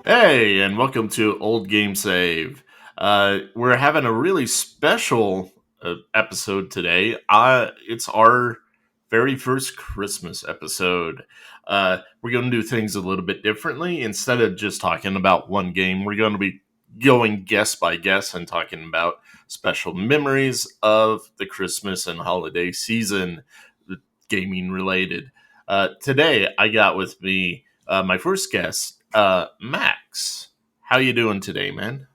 Hey, and welcome to Old Game Save. We're having a really special episode today. It's our very first Christmas episode. We're going to do things a little bit differently. Instead of just talking about one game, we're going to be going guest by guest and talking about special memories of the Christmas and holiday season, gaming related. Today, I got with me my first guest, Max. How you doing today, man?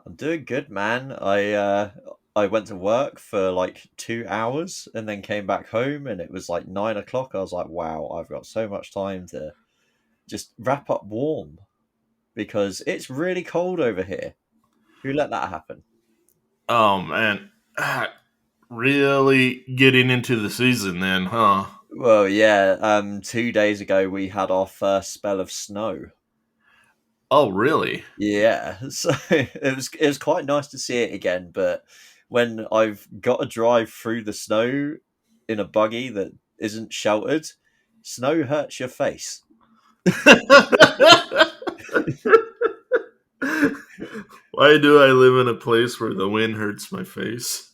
I'm doing good, man. I went to work for like 2 hours and then came back home and it was like 9 o'clock. I was like, wow, I've got so much time to just wrap up warm because it's really cold over here. Who let that happen? Oh man, really getting into the season then, huh? Well, yeah. 2 days ago we had our first spell of snow. Oh, really? Yeah, so it was quite nice to see it again. But when I've got to drive through the snow in a buggy that isn't sheltered, snow hurts your face. Why do I live in a place where the wind hurts my face?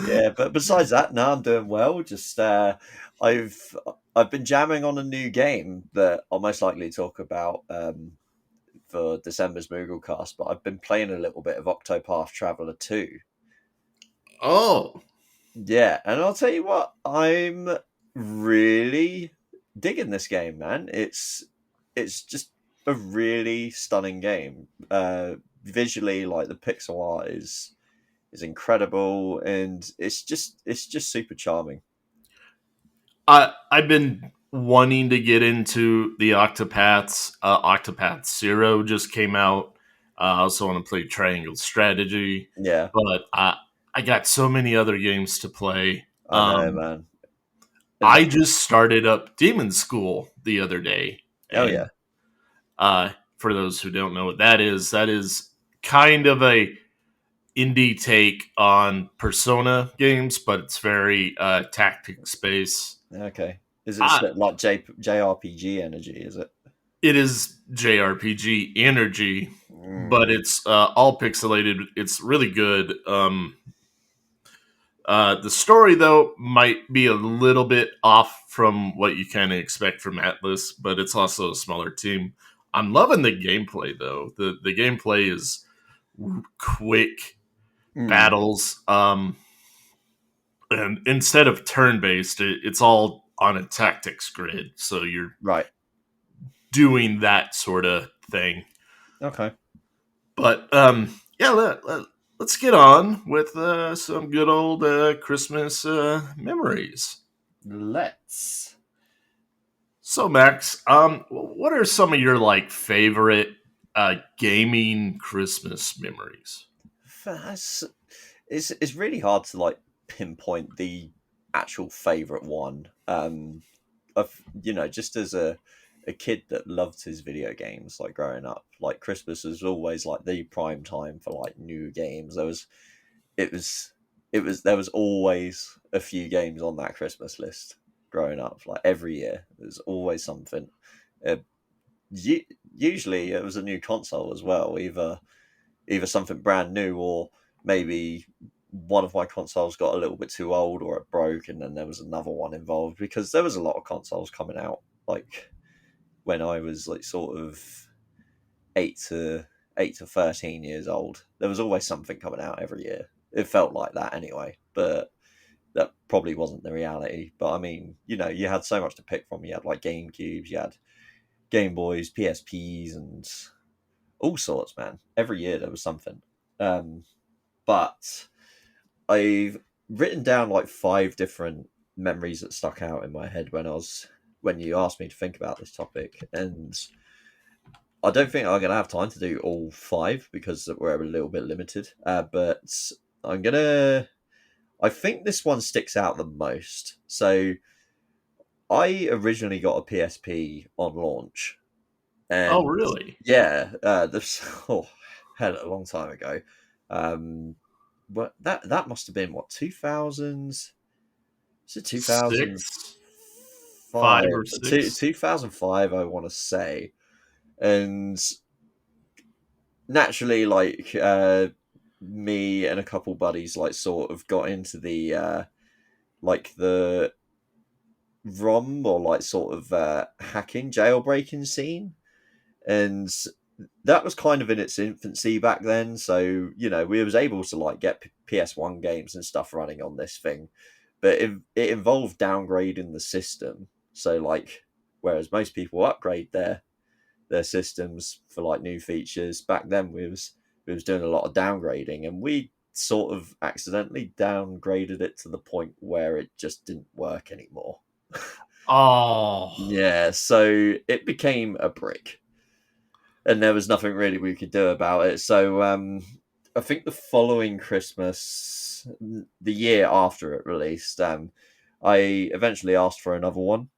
Yeah, but besides that, no, I'm doing well. Just I've I've been jamming on a new game that I'll most likely talk about for December's Mooglecast. But I've been playing a little bit of Octopath Traveler 2. Oh, Yeah, and I'll tell you what, I'm really digging this game, man. It's just a really stunning game. Visually, like the pixel art is incredible, and it's just super charming. I've been wanting to get into the Octopaths. Octopath Zero just came out. I also want to play Triangle Strategy, Yeah, but I got so many other games to play. I know, man. And I just started up Demon School the other day, oh and yeah, for those who don't know what that is kind of a indie take on Persona games, but it's very tactics based. okay. Is it Uh, like JRPG energy? Is it? it is JRPG energy, but Mm, it's all pixelated. It's really good. The story, though, might be a little bit off from what you kind of expect from Atlas, but it's also a smaller team. I'm loving the gameplay, though. The gameplay is quick mm, battles, and instead of turn based, it's all on a tactics grid. So you're right. doing that sort of thing. Okay. But yeah, let's get on with some good old Christmas memories. Let's. So, Max, what are some of your like favorite gaming Christmas memories? That's it's really hard to like pinpoint the actual favorite one. Of just as a kid that loved his video games, like growing up, like Christmas was always like the prime time for like new games. It was there was always a few games on that Christmas list growing up. Like every year, there's always something. Uh, Usually, it was a new console as well, either something brand new or maybe one of my consoles got a little bit too old or it broke and then there was another one involved because there was a lot of consoles coming out like when I was like sort of 8 to 13 years old. There was always something coming out every year. It felt like that anyway, but that probably wasn't the reality. But I mean, you had so much to pick from. You had like GameCubes, you had Game Boys, PSPs, and all sorts, man. Every year there was something. Um, but I've written down like five different memories that stuck out in my head when you asked me to think about this topic, and I don't think I'm gonna have time to do all five because we're a little bit limited. But I'm gonna. I think this one sticks out the most. So I originally got a PSP on launch, Oh, and really? yeah, this hell a long time ago. Um, but that must have been what 2000s. Is it 2005? 6, 5, or 6? 2005, I want to say. And naturally, like me and a couple buddies, like sort of got into the like the ROM or like sort of hacking jailbreaking scene, and that was kind of in its infancy back then. So we was able to like get PS1 games and stuff running on this thing, but it involved downgrading the system. So like, whereas most people upgrade their systems for like new features, back then we was doing a lot of downgrading, and we sort of accidentally downgraded it to the point where it just didn't work anymore. Oh. Yeah, so it became a brick, and there was nothing really we could do about it. So I think the following Christmas, the year after it released, I eventually asked for another one.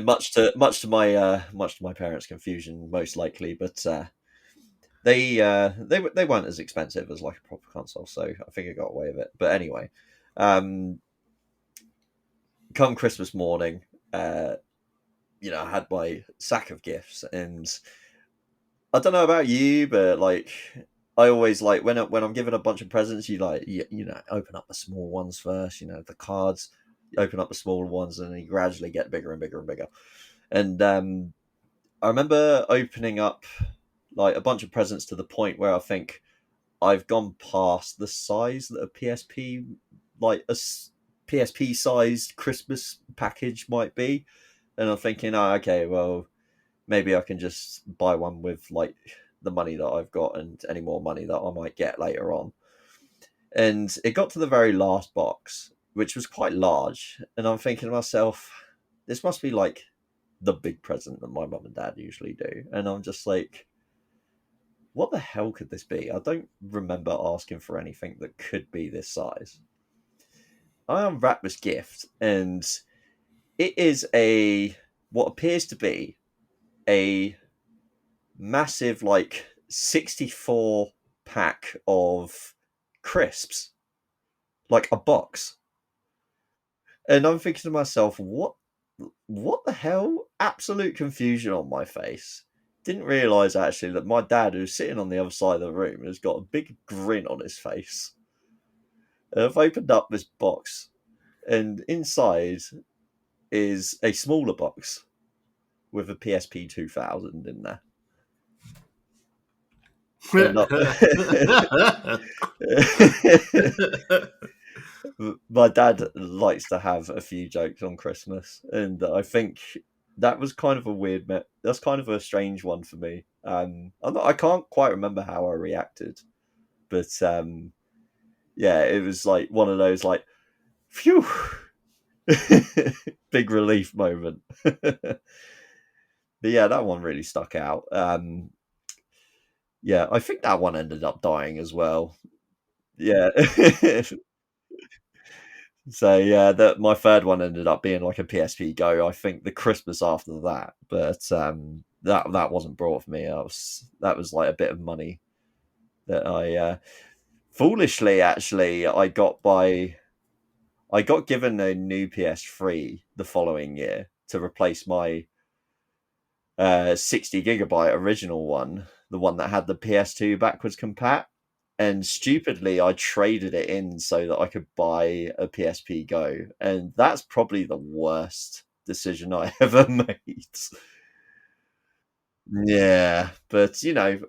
Much to my parents' confusion, most likely, but they weren't as expensive as like a proper console, so I think I got away with it. But anyway, um, come Christmas morning, uh, I had my sack of gifts, and I don't know about you, but like I always like when I'm given a bunch of presents, you like open up the small ones first, the cards, you open up the smaller ones, and then you gradually get bigger and bigger and bigger. And I remember opening up like a bunch of presents to the point where I think I've gone past the size that a PSP, like PSP sized Christmas package might be, and I'm thinking, oh, okay, well, maybe I can just buy one with like the money that I've got and any more money that I might get later on. And it got to the very last box, which was quite large, and I'm thinking to myself, this must be like the big present that my mum and dad usually do. And I'm just like, what the hell could this be? I don't remember asking for anything that could be this size. I unwrapped this gift, and it is what appears to be a massive, like 64 pack of crisps, like a box. And I'm thinking to myself, what the hell? Absolute confusion on my face. Didn't realise actually that my dad, who's sitting on the other side of the room, has got a big grin on his face. And I've opened up this box, and inside is a smaller box with a PSP 2000 in there. And my dad likes to have a few jokes on Christmas, and I think that was kind of a weird. That's kind of a strange one for me. I can't quite remember how I reacted, but yeah, it was like one of those like, phew, big relief moment. But yeah, that one really stuck out. Yeah, I think that one ended up dying as well. Yeah. So yeah, that my third one ended up being like a PSP Go. I think the Christmas after that, but that wasn't brought for me. That was like a bit of money that I foolishly actually I got given a new PS3 the following year to replace my 60 gigabyte original one, the one that had the PS2 backwards compat. And stupidly, I traded it in so that I could buy a PSP Go, and that's probably the worst decision I ever made. Yeah, but I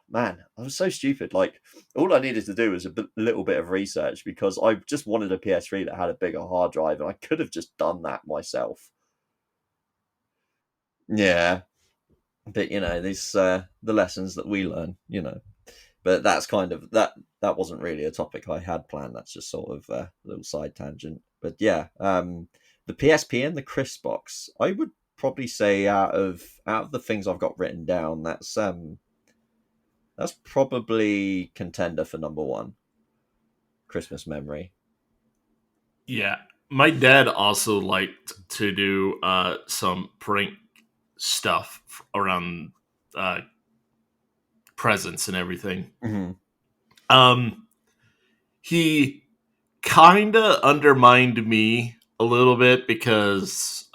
man, I was so stupid. Like, all I needed to do was a little bit of research because I just wanted a PS3 that had a bigger hard drive, and I could have just done that myself. Yeah, but these the lessons that we learn. But that's kind of that wasn't really a topic I had planned. That's just sort of a little side tangent. But yeah, The PSP and the crisp box. I would probably say out of the things I've got written down, that's probably contender for number one. Christmas memory. Yeah. My dad also liked to do some prank stuff around uh, presents and everything. Mm-hmm. Um, he kind of undermined me a little bit because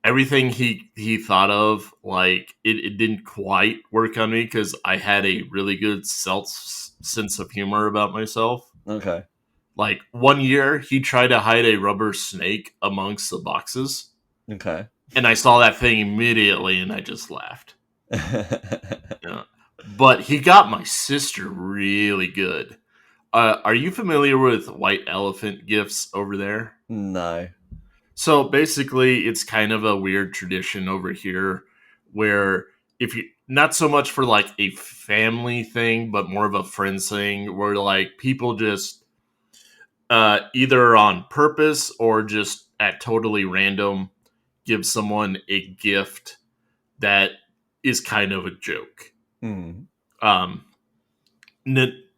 everything he thought of, like it didn't quite work on me because I had a really good sense of humor about myself. Okay. Like one year, he tried to hide a rubber snake amongst the boxes, Okay. and I saw that thing immediately, and I just laughed. Yeah. But he got my sister really good. Are you familiar with white elephant gifts over there? No. So basically, it's kind of a weird tradition over here where if you not so much for like a family thing, but more of a friends thing, where like people just either on purpose or just at totally random give someone a gift that is kind of a joke. Mm. Um,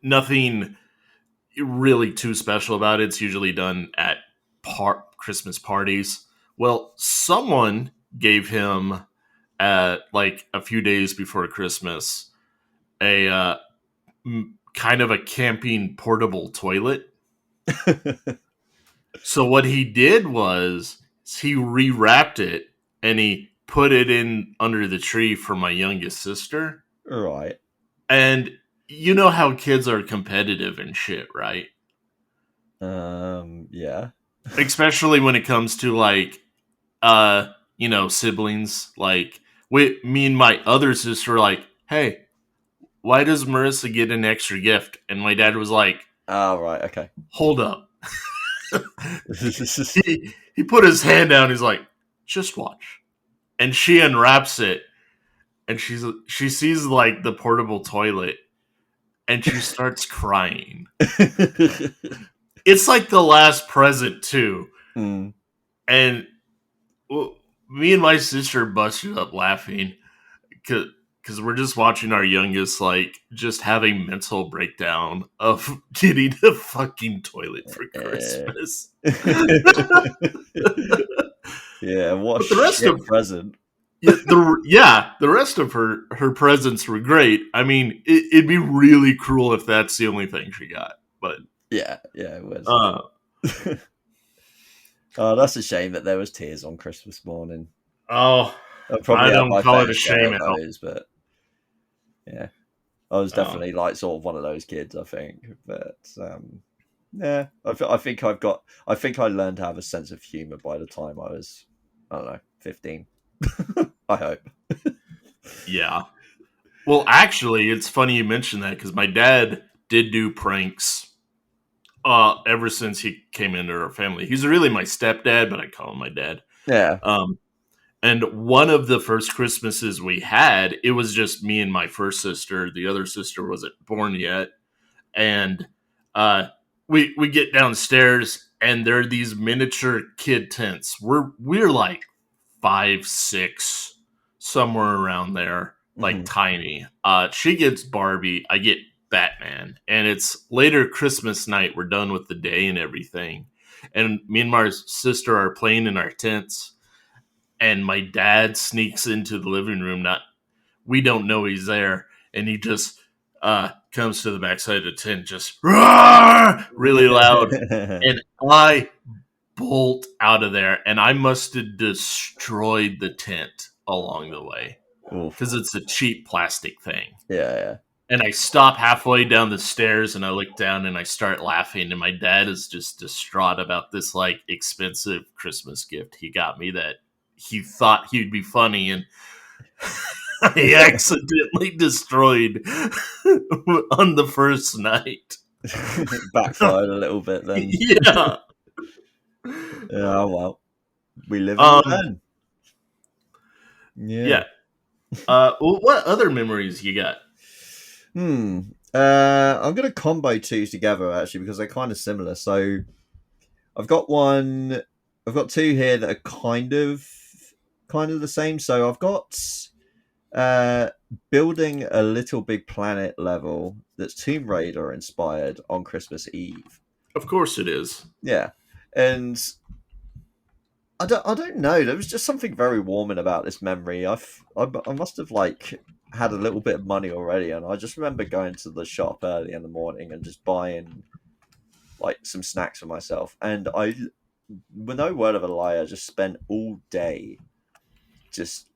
Nothing really too special about it. It's usually done at Christmas parties. Well, someone gave him like a few days before Christmas a kind of a camping portable toilet. So what he did was he rewrapped it and he put it in under the tree for my youngest sister. Right. And you know how kids are competitive and shit, right? Yeah. Especially when it comes to like siblings. Like me and my other sister were like, hey, why does Marissa get an extra gift? And my dad was like, Oh, right. Okay. hold up. He put his hand down. He's like, just watch. And she unwraps it, and she sees like the portable toilet, and she starts crying. It's like the last present too, Mm. and well, me and my sister busted up laughing because we're just watching our youngest like just have a mental breakdown of getting a fucking toilet for Yeah. Christmas. Yeah. What a But the rest shit of present. the rest of her presents were great. I mean, it'd be really cruel if that's the only thing she got. But Yeah. Yeah. It was. uh, Oh, that's a shame that there was tears on Christmas morning. oh, I I probably had don't my call it fair a share shame of at all. those, but yeah, I was Oh, definitely like sort of one of those kids, I think. But yeah, I think I think I learned to have a sense of humor by the time I was, I don't know, 15. I hope. yeah. Well, actually, it's funny you mentioned that because my dad did do pranks ever since he came into our family. He's really my stepdad, but I call him my dad. Yeah. Um, and one of the first Christmases we had, it was just me and my first sister. The other sister wasn't born yet, and uh, we get downstairs, and there are these miniature kid tents. We're like 5, 6, somewhere around there, like Hmm. tiny. She gets Barbie, I get Batman, and it's later Christmas night. We're done with the day and everything, and me and my sister are playing in our tents, and my dad sneaks into the living room. Not We don't know he's there, and he just comes to the backside of the tent, just "Roar!" really loud, and I bolt out of there, and I must have destroyed the tent along the way Oof. because it's a cheap plastic thing. Yeah. And I stop halfway down the stairs, and I look down, and I start laughing, and my dad is just distraught about this like expensive Christmas gift he got me that he thought he'd be funny, and I Yeah. accidentally destroyed on the first night. Backfired a little bit then. Yeah. Yeah. Well, we live and Um. learn. Yeah. Yeah. What other memories you got? Hmm. I'm gonna combo two together actually because they're kind of similar. So I've got one. I've got two here that are kind of the same. So I've got uh, building a Little Big Planet level that's Tomb Raider inspired on Christmas Eve. Of course it is. Yeah, and I don't know. There was just something very warming about this memory. I must have like had a little bit of money already, and I just remember going to the shop early in the morning and just buying like some snacks for myself. And with no word of a lie, I just spent all day just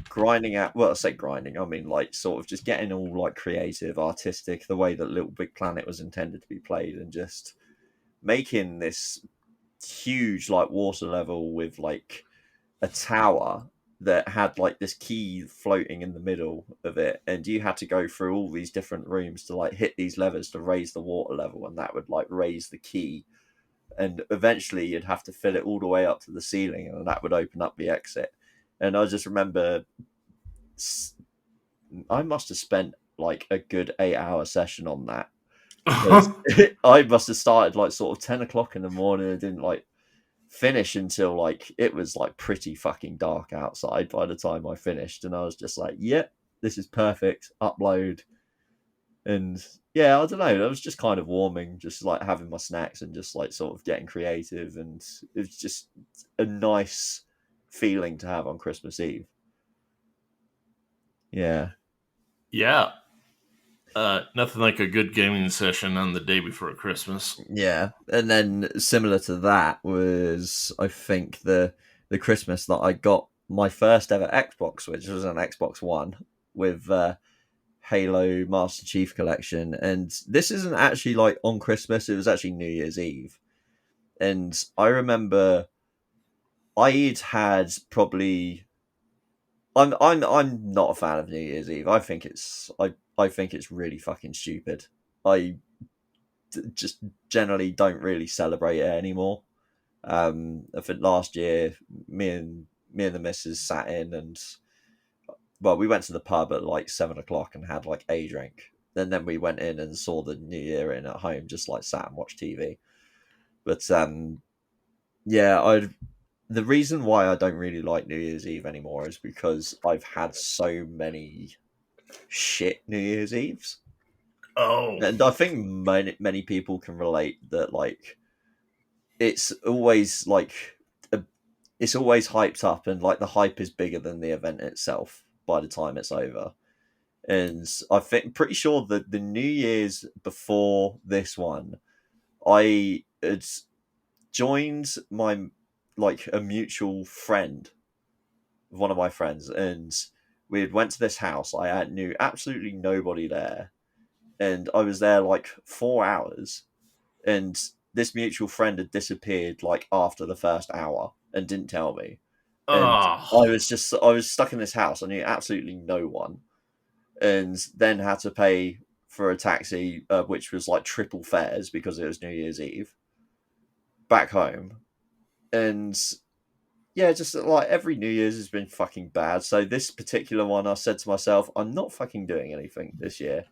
grinding out. Well, I say grinding, I mean like sort of just getting all like creative, artistic, the way that Little Big Planet was intended to be played, and just making this huge like water level with like a tower that had like this key floating in the middle of it, and you had to go through all these different rooms to like hit these levers to raise the water level, and that would like raise the key, and eventually you'd have to fill it all the way up to the ceiling, and that would open up the exit. And I just remember I must have spent like a good 8 hour session on that, because I must have started like sort of 10 o'clock in the morning and didn't like finish until like it was like pretty fucking dark outside by the time I finished. And I was just like, yep, this is perfect. Upload. And yeah, I don't know. It was just kind of warming, just like having my snacks and just like sort of getting creative. And it was just a nice feeling to have on Christmas Eve. Yeah. Yeah. Nothing like a good gaming session on the day before Christmas. Yeah. And then similar to that was, I think, the Christmas that I got my first ever Xbox, which was an Xbox One with Halo Master Chief Collection. And this isn't actually like on Christmas, it was actually New Year's Eve. And I remember I'd had probably I'm not a fan of New Year's Eve. I think it's really fucking stupid. I just generally don't really celebrate it anymore. I think last year me and the missus sat in, and well, we went to the pub at like 7 o'clock and had like a drink. And then we went in and saw the New Year in at home, just like sat and watched TV. But yeah, I the reason why I don't really like New Year's Eve anymore is because I've had so many shit New Year's Eves, Oh, and I think many people can relate that like it's always like a, it's always hyped up, and like the hype is bigger than the event itself by the time it's over. And I think pretty sure that the New Year's before this one, I had joined my like a mutual friend, one of my friends, and we had went to this house. Knew absolutely nobody there, and I was there like 4 hours, and this mutual friend had disappeared like after the first hour and didn't tell me. And oh, I was stuck in this house. I knew absolutely no one, and then had to pay for a taxi, which was like triple fares because it was New Year's Eve, back home. And yeah, just like every New Year's has been fucking bad. So this particular one, I said to myself, I'm not fucking doing anything this year.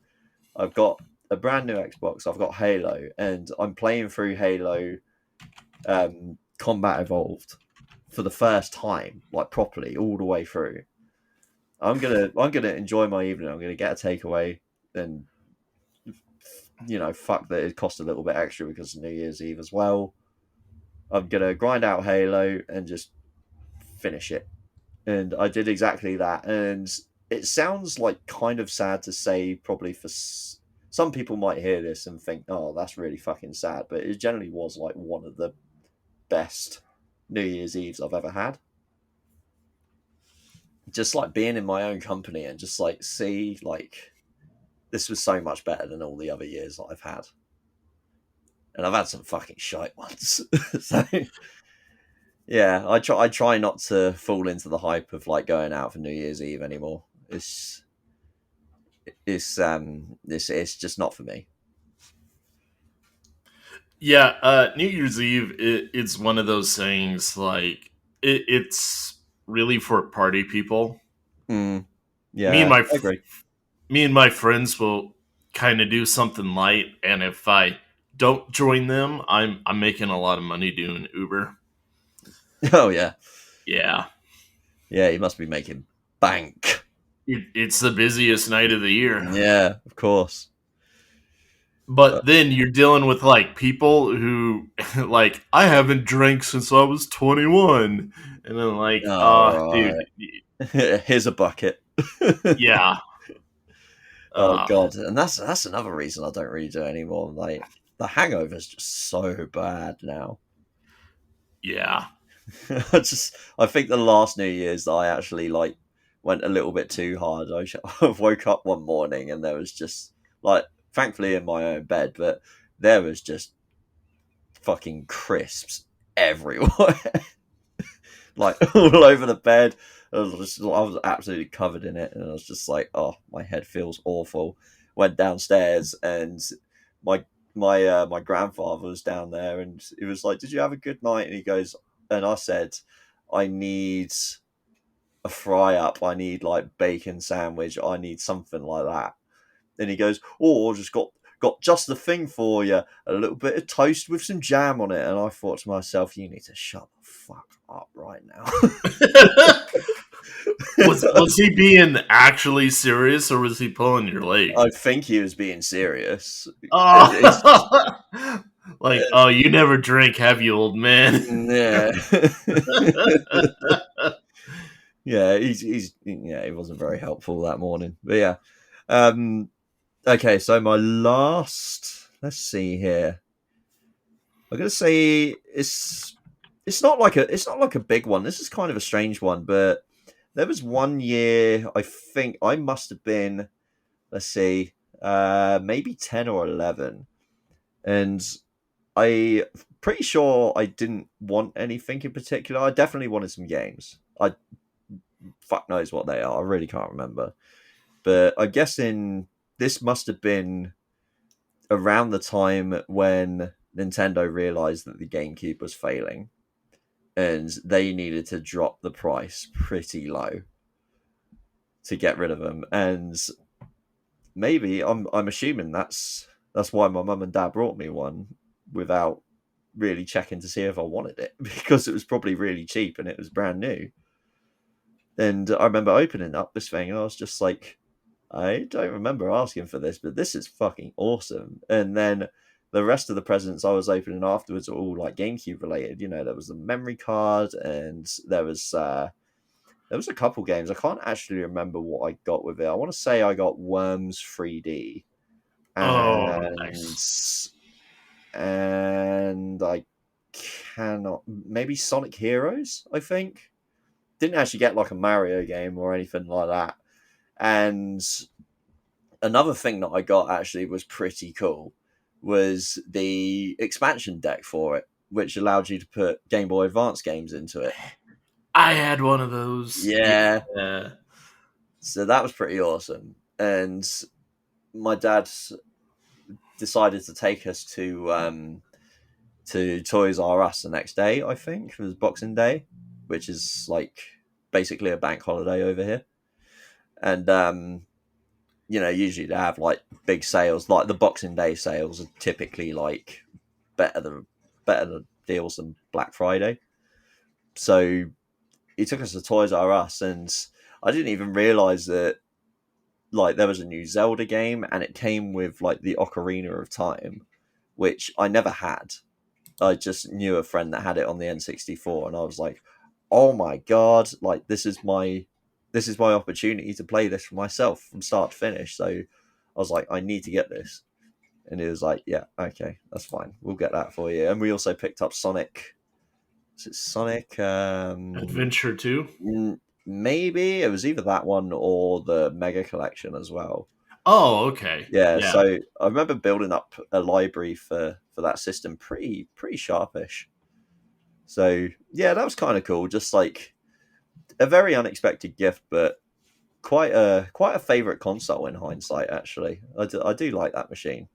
I've got a brand new Xbox. I've got Halo, and I'm playing through Halo Combat Evolved for the first time, like properly, all the way through. I'm gonna enjoy my evening. I'm gonna get a takeaway, and fuck that it cost a little bit extra because of New Year's Eve as well. I'm gonna grind out Halo and just finish it. And I did exactly that. And it sounds like kind of sad to say, probably for some people might hear this and think, "Oh, that's really fucking sad," but it generally was like one of the best New Year's Eves I've ever had. Just like being in my own company and just like see like this was so much better than all the other years that I've had. And I've had some fucking shite ones. So yeah, I try not to fall into the hype of like going out for New Year's Eve anymore. It's just not for me. yeah. New Year's Eve, it's one of those things like it's really for party people. Mm, Me and yeah, my I agree. me and my friends will kind of do something light, and if I don't join them, I'm making a lot of money doing Uber. Oh yeah, Yeah. yeah. He must be making bank. It's the busiest night of the year. Yeah, of course. But then you're dealing with like people who like I haven't drank since I was 21, and then like, All dude, right. Here's a bucket. yeah, Oh uh, god, and that's another reason I don't really do it anymore. Like the hangover's just so bad now. yeah. I think the last New Year's that I actually like went a little bit too hard. I woke up one morning and there was just like, thankfully in my own bed, but there was just fucking crisps everywhere, like all over the bed. I was absolutely covered in it, and I was just like, "Oh, my head feels awful." Went downstairs, and my my grandfather was down there, and he was like, "Did you have a good night?" And he goes, and I said, "I need a fry up. I need like bacon sandwich. I need something like that." And he goes, "Oh, I just got just the thing for you. A little bit of toast with some jam on it." And I thought to myself, "You need to shut the fuck up right now." Was he being actually serious or was he pulling your leg? I think he was being serious. It's Oh, like, oh, you never drink, have you, old man? yeah, yeah. He's yeah. He wasn't very helpful that morning, but yeah. Um. Okay, so my last. Let's see here. I'm gonna say it's not like a big one. This is kind of a strange one, but there was one year I think I must have been, let's see, maybe 10 or 11, and I pretty sure I didn't want anything in particular. I definitely wanted some games. I fuck knows what they are. I really can't remember. But I'm guessing this must have been around the time when Nintendo realized that the GameCube was failing and they needed to drop the price pretty low to get rid of them. And maybe I'm assuming that's why my mum and dad brought me one without really checking to see if I wanted it because it was probably really cheap and it was brand new. And I remember opening up this thing and I was just like, I don't remember asking for this, but this is fucking awesome. And then the rest of the presents I was opening afterwards were all like GameCube related. You know, there was the memory card and there was a couple games. I can't actually remember what I got with it. I want to say I got Worms 3D Oh, and nice. I cannot, maybe Sonic Heroes, I think. Didn't actually get like a Mario game or anything like that. And another thing that I got actually was pretty cool was the expansion deck for it, which allowed you to put Game Boy Advance games into it. I had one of those. Yeah, Yeah. so that was pretty awesome. And my dad decided to take us to Toys R Us the next day. I think it was Boxing Day, which is like basically a bank holiday over here. And you know, usually they have like big sales, like the Boxing Day sales are typically like better than deals than Black Friday. So he took us to Toys R Us, and I didn't even realize that like there was a new Zelda game, and it came with like the Ocarina of Time, which I never had. I just knew a friend that had it on the N64, and I was like, "Oh my god! Like this is my opportunity to play this for myself from start to finish." So I was like, "I need to get this," and he was like, "Yeah, okay, that's fine. We'll get that for you." And we also picked up Sonic. Is it Sonic? Adventure 2. Maybe it was either that one or the Mega Collection as well. Oh, okay. Yeah, Yeah. so I remember building up a library for that system pretty sharpish. So yeah, that was kind of cool. Just like a very unexpected gift, but quite a favorite console in hindsight. Actually, I do like that machine.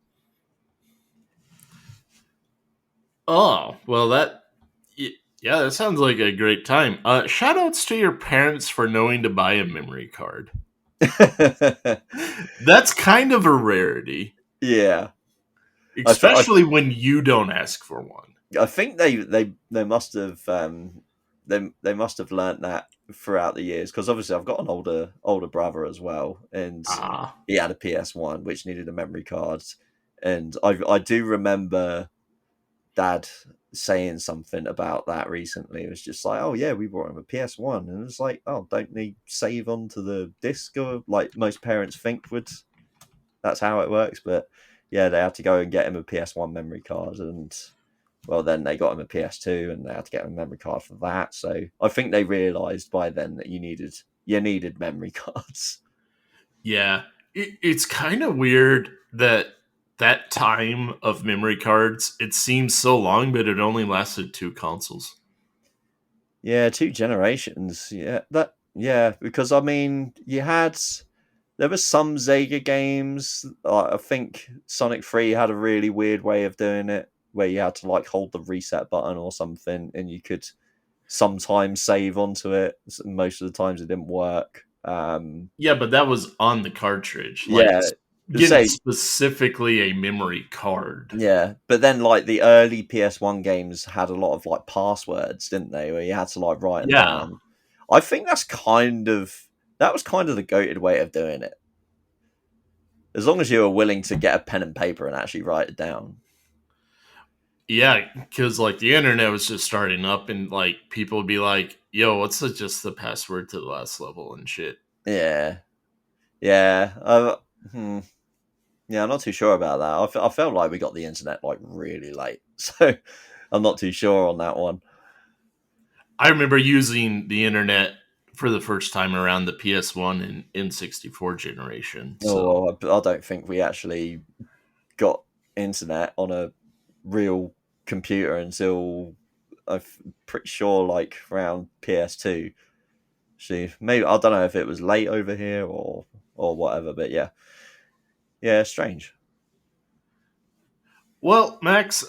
Oh, well, yeah, that sounds like a great time. Shout outs to your parents for knowing to buy a memory card. That's kind of a rarity, Yeah, I, th- especially when you don't ask for one. I think they must have they must have learnt that throughout the years, because obviously I've got an older brother as well, and Ah, he had a PS1 which needed a memory card, and I do remember Dad saying something about that recently. It was just like, oh yeah, we bought him a PS1, and it was like, oh, don't they save onto the disc, or like most parents think would? That's how it works, but yeah, they had to go and get him a PS1 memory card, and well, then they got him a PS2, and they had to get him a memory card for that. So I think they realised by then that you needed memory cards. yeah. It's kind of weird that that time of memory cards, it seems so long, but it only lasted two consoles. Yeah, two generations. Yeah, because I mean, there were some Sega games. I think Sonic 3 had a really weird way of doing it, where you had to like hold the reset button or something, and you could sometimes save onto it. Most of the times it didn't work. Yeah, but that was on the cartridge. Like, Yeah, getting say specifically a memory card. yeah, but then like the early PS1 games had a lot of like passwords, didn't they? Where you had to like write them Yeah. down. I think that was kind of the goated way of doing it. As long as you were willing to get a pen and paper and actually write it down. Yeah, because like the internet was just starting up, and like people would be like, "Yo, what's just the password to the last level and shit?" Yeah, yeah. Hmm. Yeah, I'm not too sure about that. I felt like we got the internet like really late, so I'm not too sure on that one. I remember using the internet for the first time around the PS1 and N64 generation. So Oh, I don't think we actually got internet on a real computer until I'm pretty sure like around PS2. See, maybe I don't know if it was late over here or whatever, but yeah, yeah, strange. well, Max,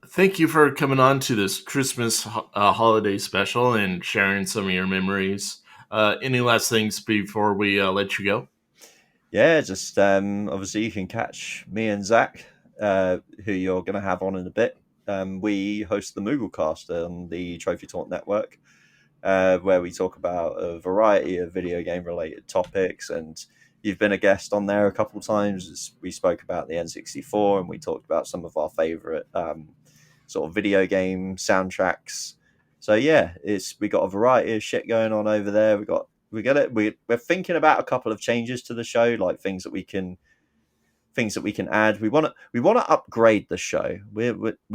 thank you for coming on to this Christmas holiday special and sharing some of your memories. Any last things before we let you go? Yeah, just obviously you can catch me and Zach, who you're going to have on in a bit. We host the Mooglecast on the Trophy Talk Network, where we talk about a variety of video game related topics. And you've been a guest on there a couple of times. We spoke about the N64, and we talked about some of our favorite sort of video game soundtracks. So yeah, we got a variety of shit going on over there. We're thinking about a couple of changes to the show, like things that we can add. We want to upgrade the show. We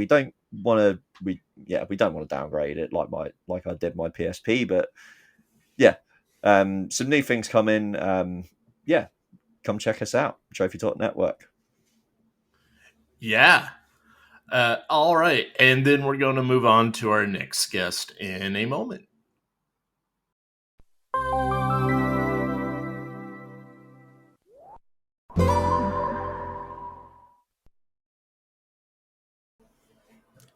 don't want to we don't want to downgrade it like I did my PSP, but yeah, some new things coming. Yeah, come check us out, Trophy Talk Network. Yeah. All right. And then we're going to move on to our next guest in a moment.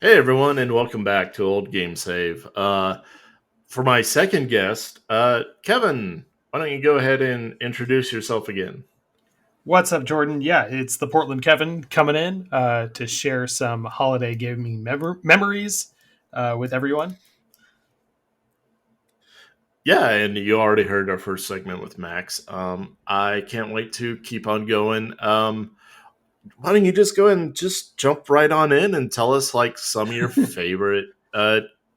Hey, everyone, and welcome back to Old Game Save. For my second guest, Kevin, why don't you go ahead and introduce yourself again? What's up, Jordan? Yeah, it's the Portland Kevin coming in to share some holiday gaming memories with everyone. Yeah, and you already heard our first segment with Max. I can't wait to keep on going. Why don't you just go and just jump right on in and tell us like some of your favorite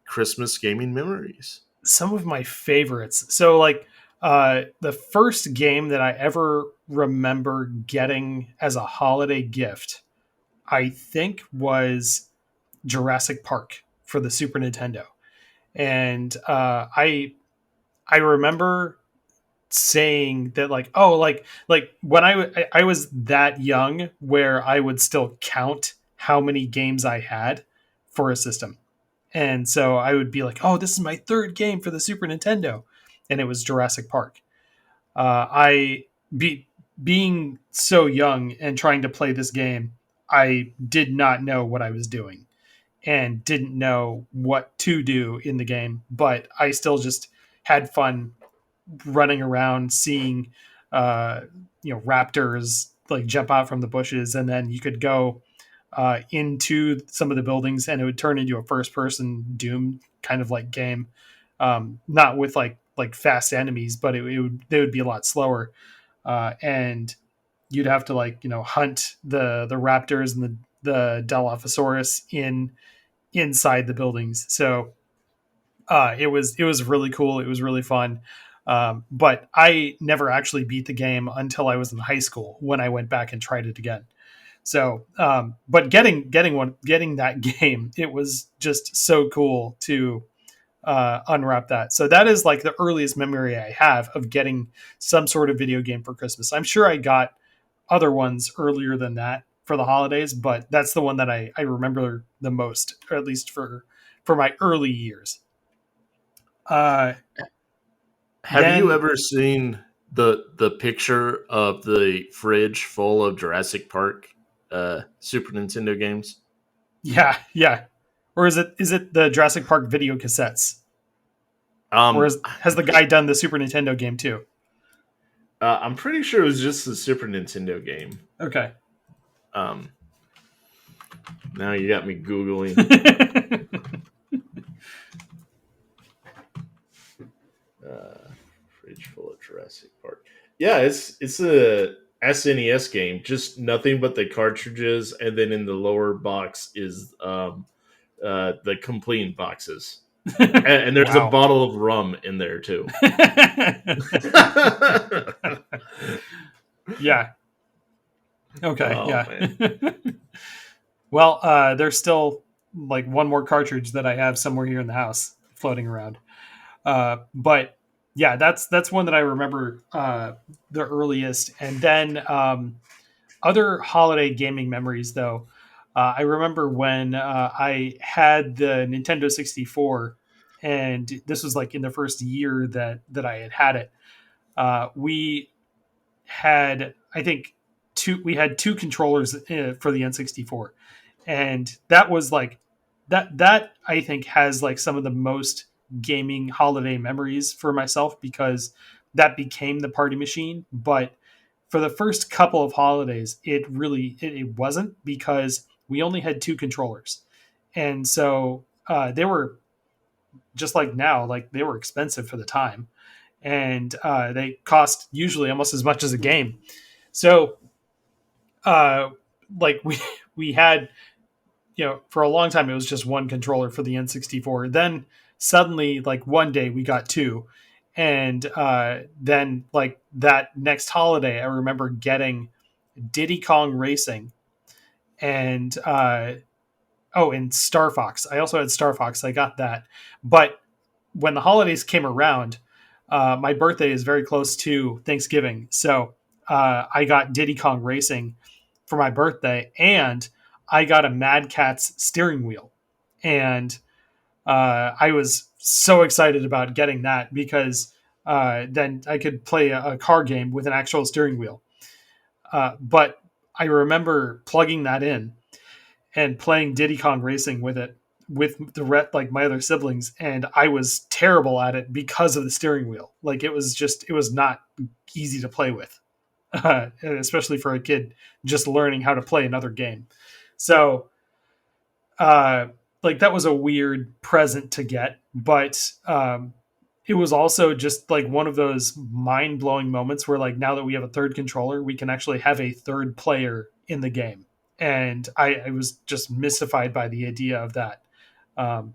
Christmas gaming memories? Some of my favorites. So, like, the first game that I ever remember getting as a holiday gift, I think, was Jurassic Park for the Super Nintendo. And I remember saying that, like, oh, like when I was that young where I would still count how many games I had for a system. And so I would be like, oh, this is my third game for the Super Nintendo, and it was Jurassic Park. I be being so young and trying to play this game, I did not know what I was doing and didn't know what to do in the game, but I still just had fun running around, seeing uh, raptors like jump out from the bushes, and then you could go into some of the buildings, and it would turn into a first-person Doom kind of like game. not with like fast enemies, but they would be a lot slower, and you'd have to like hunt the raptors and the Dilophosaurus inside the buildings. So it was really cool. It was really fun. But I never actually beat the game until I was in high school when I went back and tried it again. So, but getting that game, it was just so cool to unwrap that. So that is like the earliest memory I have of getting some sort of video game for Christmas. I'm sure I got other ones earlier than that for the holidays, but that's the one that I remember the most, or at least for my early years. Uh, Have you then ever seen the picture of the fridge full of Jurassic Park Super Nintendo games? yeah, yeah. Or is it the Jurassic Park video cassettes? Or has I'm the guy done the Super Nintendo game too? I'm pretty sure it was just the Super Nintendo game. Okay. Um, Now you got me googling. Fridge full of Jurassic Park. Yeah, it's a SNES game, just nothing but the cartridges, and then in the lower box is the complete boxes, and there's a Wow. bottle of rum in there too. Yeah. Okay. Oh Yeah. man, Well, there's still like one more cartridge that I have somewhere here in the house floating around. But yeah, that's one that I remember the earliest. And then other holiday gaming memories, though. I remember when I had the Nintendo 64, and this was like in the first year that I had it. We had, I think, two controllers for the N64, and that was like that I think has like some of the most gaming holiday memories for myself, because that became the party machine. But for the first couple of holidays, it wasn't, because we only had two controllers, and so they were just like now, like they were expensive for the time, and they cost usually almost as much as a game. So uh, like we had, for a long time it was just one controller for the N64. Then suddenly, like one day we got two, and then like that next holiday, I remember getting Diddy Kong Racing and and Star Fox. I also had Star Fox. I got that, but when the holidays came around, my birthday is very close to Thanksgiving, so I got Diddy Kong Racing for my birthday, and I got a Mad Catz steering wheel, and I was so excited about getting that, because then I could play a car game with an actual steering wheel. But I remember plugging that in and playing Diddy Kong Racing with it with like my other siblings, and I was terrible at it because of the steering wheel. Like it was not easy to play with, especially for a kid just learning how to play another game. So uh, like that was a weird present to get, but it was also just like one of those mind blowing moments where, like, now that we have a third controller, we can actually have a third player in the game. And I was just mystified by the idea of that,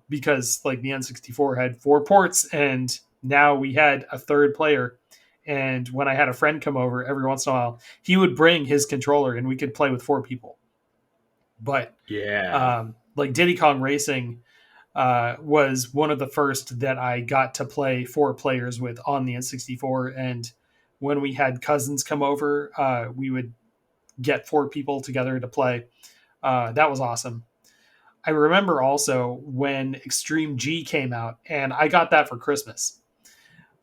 because like the N64 had four ports, and now we had a third player. And when I had a friend come over every once in a while, he would bring his controller and we could play with four people. But yeah. like Diddy Kong Racing was one of the first that I got to play four players with on the N64. And when we had cousins come over, we would get four people together to play. That was awesome. I remember also when Extreme G came out, and I got that for Christmas.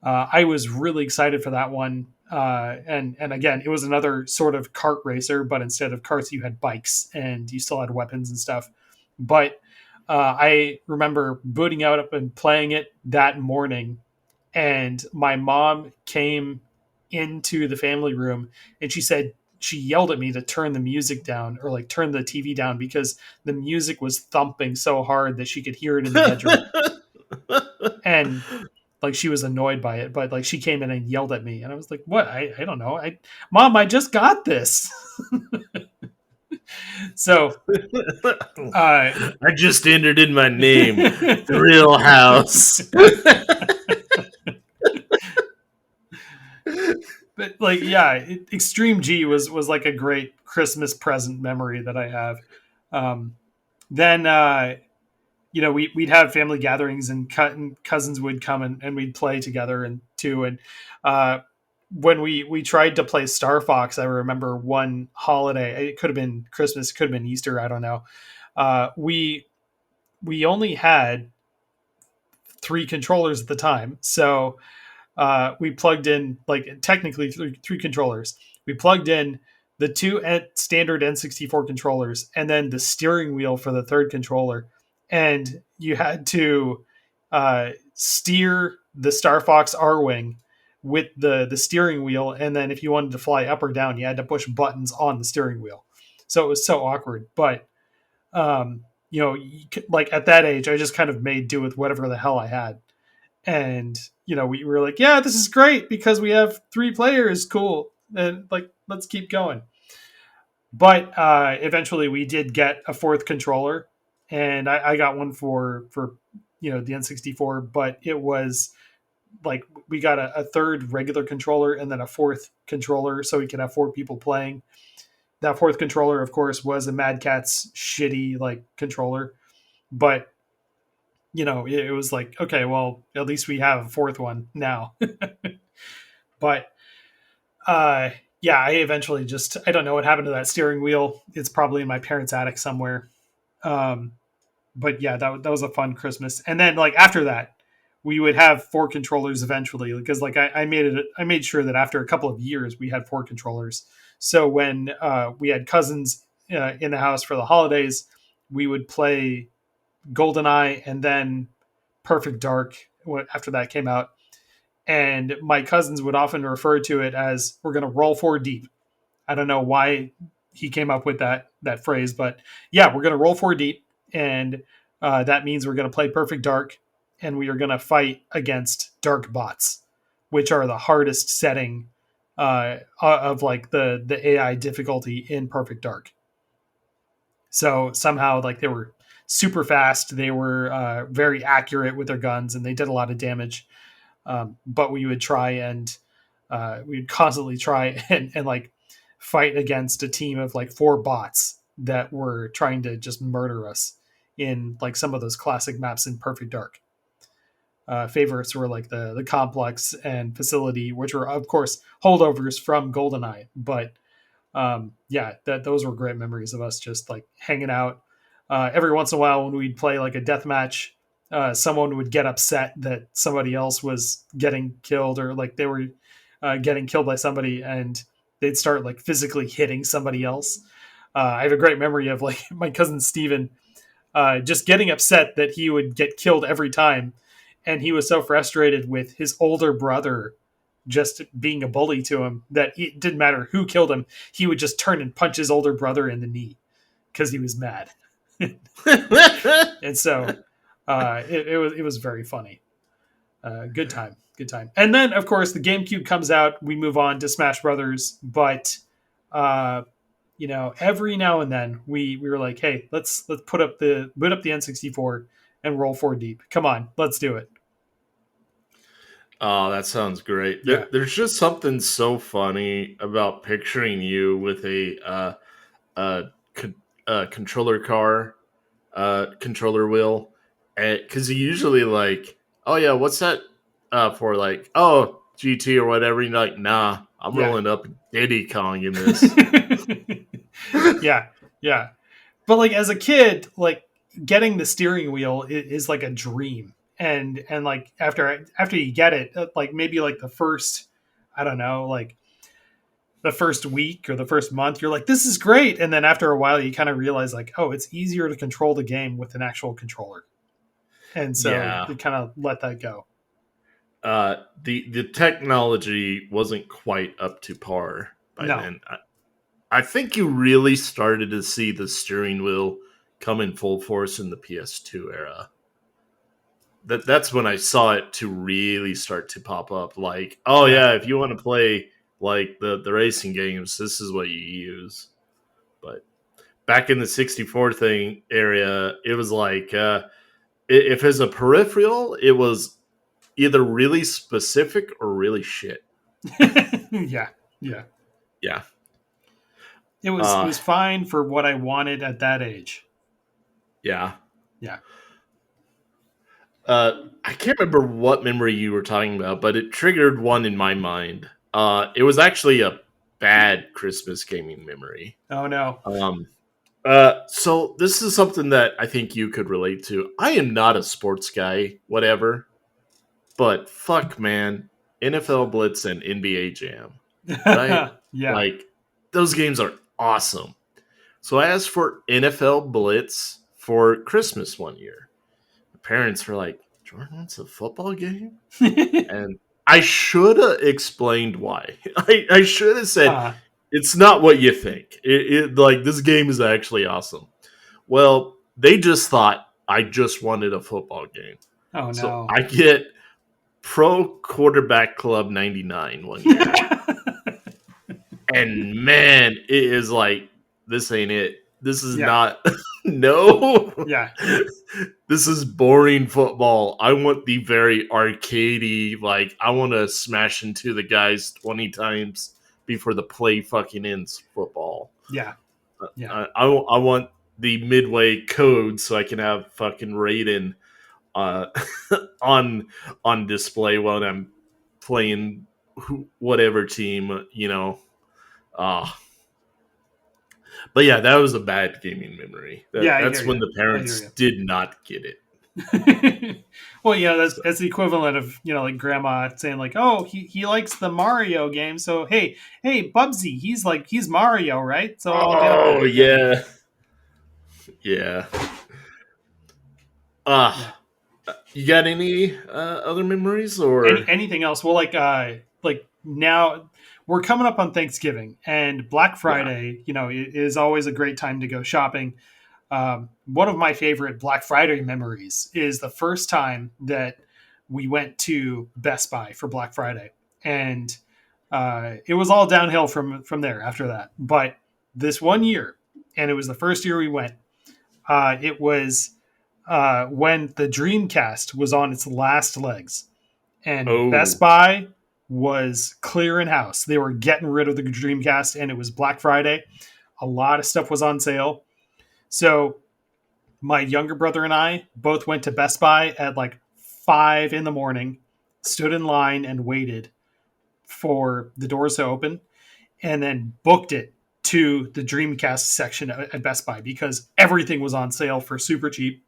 I was really excited for that one. And again, it was another sort of kart racer, but instead of carts, you had bikes and you still had weapons and stuff. But I remember booting out up and playing it that morning, and my mom came into the family room, and she yelled at me to turn the music down, or like turn the TV down, because the music was thumping so hard that she could hear it in the bedroom. And like she was annoyed by it, but like she came in and yelled at me, and I was like, "What? I don't know. Mom, I just got this." So, uh, I just entered in my name, Thrill House. but like, yeah, Extreme G was like a great Christmas present memory that I have. Um, then we'd have family gatherings, and cousins would come, and we'd play together and too. And when we tried to play Star Fox, I remember one holiday. It could have been Christmas, it could have been Easter. I don't know. We only had three controllers at the time, so we plugged in like technically three controllers. We plugged in the two standard N64 controllers, and then the steering wheel for the third controller. And you had to steer the Star Fox R Wing with the steering wheel, and then if you wanted to fly up or down, you had to push buttons on the steering wheel. So it was so awkward. But like at that age, I just kind of made do with whatever the hell I had. And we were like, yeah, this is great because we have three players. Cool. And like, let's keep going. But eventually we did get a fourth controller, and I got one for the N64, but it was like we got a third regular controller and then a fourth controller so we could have four people playing. That fourth controller, of course, was a Mad Catz shitty like controller, but it was like, okay, well, at least we have a fourth one now. But yeah, I eventually I don't know what happened to that steering wheel. It's probably in my parents' attic somewhere. Um, but yeah, that was a fun Christmas. And then like after that, we would have four controllers eventually, because like I made sure that after a couple of years we had four controllers. So when we had cousins in the house for the holidays, we would play GoldenEye and then Perfect Dark after that came out. And my cousins would often refer to it as, we're going to roll four deep. I don't know why he came up with that phrase, but yeah, we're going to roll four deep. And that means we're going to play Perfect Dark, and we are going to fight against dark bots, which are the hardest setting of like the AI difficulty in Perfect Dark. So somehow, like, they were super fast, they were very accurate with their guns, and they did a lot of damage. But we would try and we'd constantly try and like fight against a team of like four bots that were trying to just murder us in like some of those classic maps in Perfect Dark. Favorites were like the complex and facility, which were of course holdovers from GoldenEye, but yeah, those were great memories of us just like hanging out. Every once in a while, when we'd play like a death match, someone would get upset that somebody else was getting killed, or like they were getting killed by somebody, and they'd start like physically hitting somebody else. I have a great memory of like my cousin Steven just getting upset that he would get killed every time. And he was so frustrated with his older brother just being a bully to him that it didn't matter who killed him. He would just turn and punch his older brother in the knee because he was mad. And so it was very funny. Good time. And then of course the GameCube comes out. We move on to Smash Brothers, but every now and then we were like, hey, let's boot up the N64 and roll four deep. Come on, let's do it. Oh, that sounds great. Yeah. There's just something so funny about picturing you with controller controller wheel, because you usually like, oh yeah, what's that for? Like, oh, GT or whatever. You're like, nah, I'm rolling up Diddy Kong in this. Yeah. But like as a kid, like getting the steering wheel is like a dream. And like after you get it, like maybe like the first, I don't know, like the first week or the first month, you're like, this is great. And then after a while, you kind of realize like, oh, it's easier to control the game with an actual controller. And so you kind of let that go. The technology wasn't quite up to par by then. I think you really started to see the steering wheel come in full force in the PS2 era. that's when I saw it to really start to pop up. Like, oh Yeah. yeah, if you want to play like the racing games, this is what you use. But back in the 64 thing area, it was like if it's a peripheral, it was either really specific or really shit. Yeah. Yeah. Yeah. It was fine for what I wanted at that age. Yeah. Yeah. I can't remember what memory you were talking about, but it triggered one in my mind. It was actually a bad Christmas gaming memory. Oh no. So this is something that I think you could relate to. I am not a sports guy, whatever, but fuck, man, NFL Blitz and NBA Jam, right? Yeah. Like those games are awesome. So I asked for NFL Blitz for Christmas one year. My parents were like, "Jordan wants a football game?" And I should have explained why. I should have said, uh, it's not what you think. Like this game is actually awesome. Well, they just thought I just wanted a football game. oh So no. I get Pro Quarterback Club 99 one year. And man, it is like, this ain't it. This is Yeah. not. No. Yeah. This is boring football. I want the very arcadey, like, I want to smash into the guys 20 times before the play fucking ends football. Yeah. Yeah. I want the midway code so I can have fucking Raiden uh, on display while I'm playing whatever team, you know. Uh, but yeah, that was a bad gaming memory. Yeah, I That's hear when you. the parents did not get it. Well, yeah, So, that's the equivalent of, like grandma saying like, "Oh, he likes the Mario game, so hey, Bubsy, he's Mario, right? So I'll get him oh that." yeah, yeah. Yeah. You got any other memories or? Anything else? Well, like now we're coming up on Thanksgiving and Black Yeah. Friday. Is always a great time to go shopping. One of my favorite Black Friday memories is the first time that we went to Best Buy for Black Friday, and it was all downhill from there after that. But this one year, and it was the first year we went. It was when the Dreamcast was on its last legs, and Best Oh, Buy was clearing house. They were getting rid of the Dreamcast, and it was Black Friday. A lot of stuff was on sale. So my younger brother and I both went to Best Buy at like 5 in the morning, stood in line and waited for the doors to open, and then booked it to the Dreamcast section at Best Buy because everything was on sale for super cheap.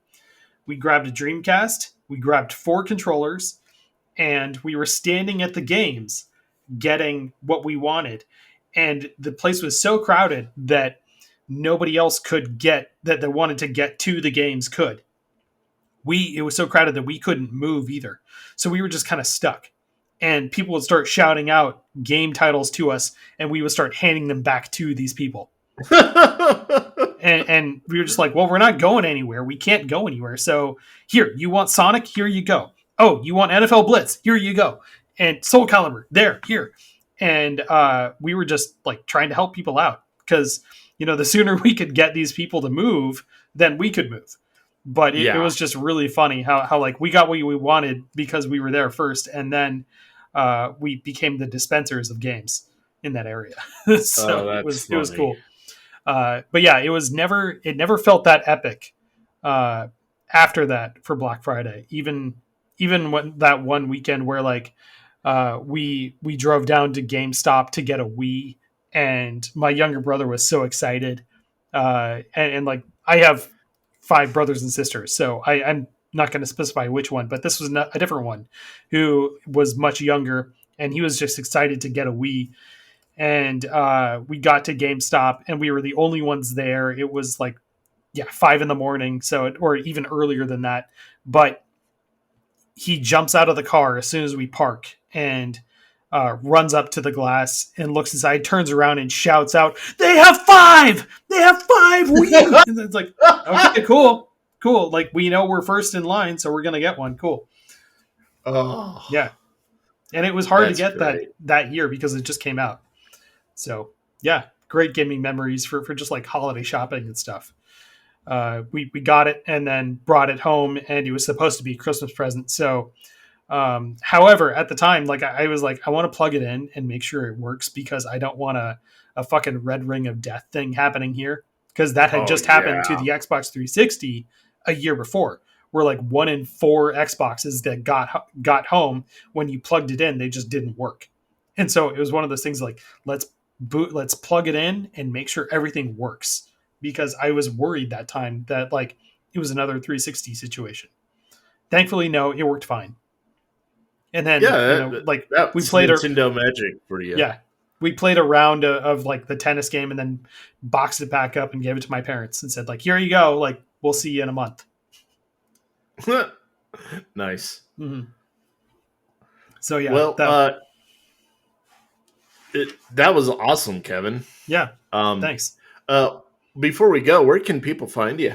We grabbed a Dreamcast, we grabbed 4 controllers, and we were standing at the games getting what we wanted. And the place was so crowded that nobody else could get that wanted to get to the games could. It was so crowded that we couldn't move either. So we were just kind of stuck. And people would start shouting out game titles to us, and we would start handing them back to these people. And we were just like, well, we're not going anywhere. We can't go anywhere. So here, you want Sonic? Here you go. Oh, you want NFL Blitz? Here you go. And Soul Calibur, here. And we were just like trying to help people out because, the sooner we could get these people to move, then we could move. But it yeah. was just really funny how like we got what we wanted because we were there first. And then we became the dispensers of games in that area. So it was cool. But yeah, it never felt that epic after that for Black Friday. Even when that one weekend where like we drove down to GameStop to get a Wii, and my younger brother was so excited. And like I have 5 brothers and sisters, so I'm not going to specify which one, but this was a different one who was much younger, and he was just excited to get a Wii. And we got to GameStop, and we were the only ones there. It was like 5 in the morning, or even earlier than that. But he jumps out of the car as soon as we park and runs up to the glass and looks inside, turns around and shouts out, "They have 5! They have 5 Wii!" And it's like, okay, cool. cool. Like, we know we're first in line, so we're gonna get one. Cool. Oh, Yeah, and it was hard to that's get great. that year because it just came out. So yeah, great gaming memories for just like holiday shopping and stuff. We got it and then brought it home, and it was supposed to be a Christmas present. So, however, at the time, like I was like, I want to plug it in and make sure it works because I don't want a fucking red ring of death thing happening here, because that had Oh just happened to yeah. the Xbox 360 a year before. Where like 1 in 4 Xboxes that got home, when you plugged it in, they just didn't work. And so it was one of those things like, let's plug it in and make sure everything works, because I was worried that time that like it was another 360 situation. Thankfully, no, it worked fine. And Yeah, then, like we that's played a Nintendo magic for you. yeah, we played a round of like the tennis game, and then boxed it back up and gave it to my parents and said like, here you go, like we'll see you in a month. Nice. Mm-hmm. So yeah, Well, that was awesome, Kevin. yeah, Um, thanks. Before we go, where can people find you?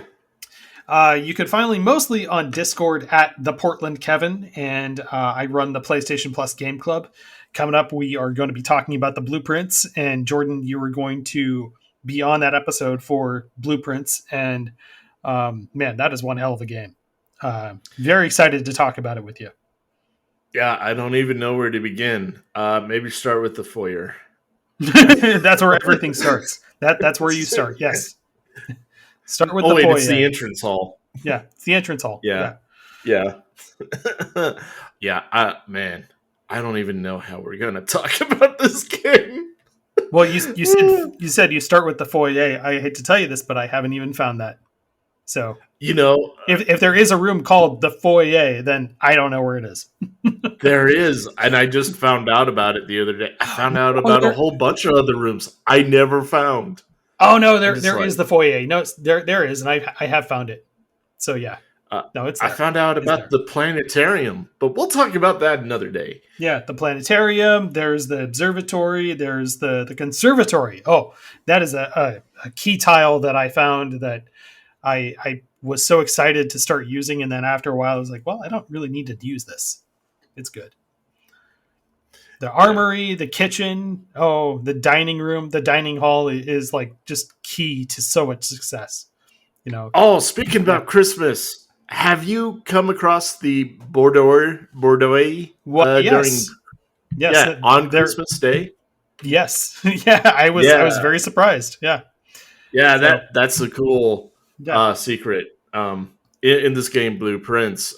You can find me mostly on Discord at the Portland Kevin, and I run the PlayStation Plus Game Club. Coming up, we are going to be talking about the Blueprints, and Jordan, you were going to be on that episode for Blueprints, and man, that is one hell of a game. Very excited to talk about it with you. Yeah, I don't even know where to begin. Maybe start with the foyer. That's where everything starts. That's where you start. Yes. Start with the foyer. It's the entrance hall. Yeah, it's the entrance hall. Yeah. Yeah. Man, I don't even know how we're gonna talk about this game. Well, you said you start with the foyer. I hate to tell you this, but I haven't even found that. So if there is a room called the foyer, then I don't know where it is. There is, and I just found out about it the other day. I found out about a whole bunch of other rooms I never found. Oh no, there is the foyer. No, there is, and I have found it. So yeah, no, it's there. I found out about the planetarium, but we'll talk about that another day. Yeah, the planetarium. There's the observatory. There's the conservatory. Oh, that is a key tile that I found that I was so excited to start using, and then after a while I was like, well, I don't really need to use this. It's good. The armory, the kitchen, the dining room, the dining hall is like just key to so much success. Oh, speaking about Christmas, have you come across the Bordeaux? Yes. On Christmas Day. Yes, yeah, I was very surprised. Yeah, that's a cool secret. In this game, Blueprints.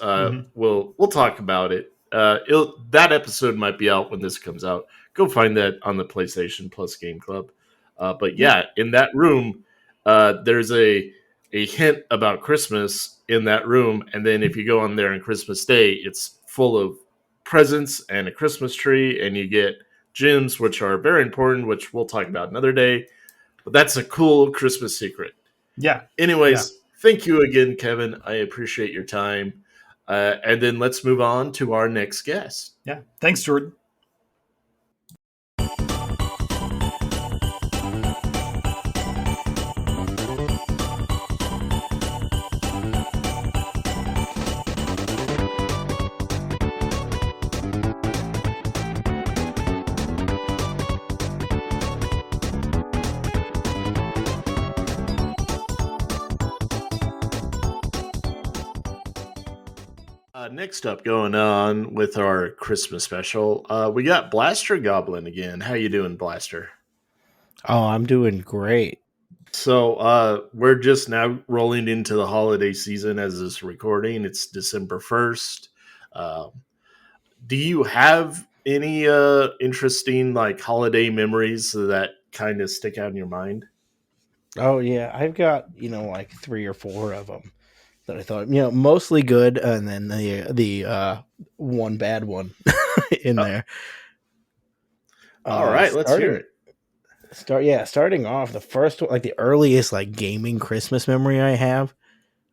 We'll talk about it. That episode might be out when this comes out. Go find that on the PlayStation Plus Game Club. But yeah, in that room, there's a hint about Christmas in that room, and then if you go on there on Christmas Day, it's full of presents and a Christmas tree, and you get gems, which are very important, which we'll talk about another day. But that's a cool Christmas secret. Yeah. Anyways, thank you again, Kevin. I appreciate your time. And then let's move on to our next guest. Yeah. Thanks, Jordan. Next up, going on with our Christmas special, we got Blaster Goblin again. How you doing, Blaster? Oh, I'm doing great. So we're just now rolling into the holiday season as this recording. It's December 1st. Do you have any interesting like holiday memories that kind of stick out in your mind? Oh yeah, I've got like 3 or 4 of them that I thought mostly good, and then the one bad one in there. All right, let's hear it. Starting off, the first one, like the earliest like gaming Christmas memory I have,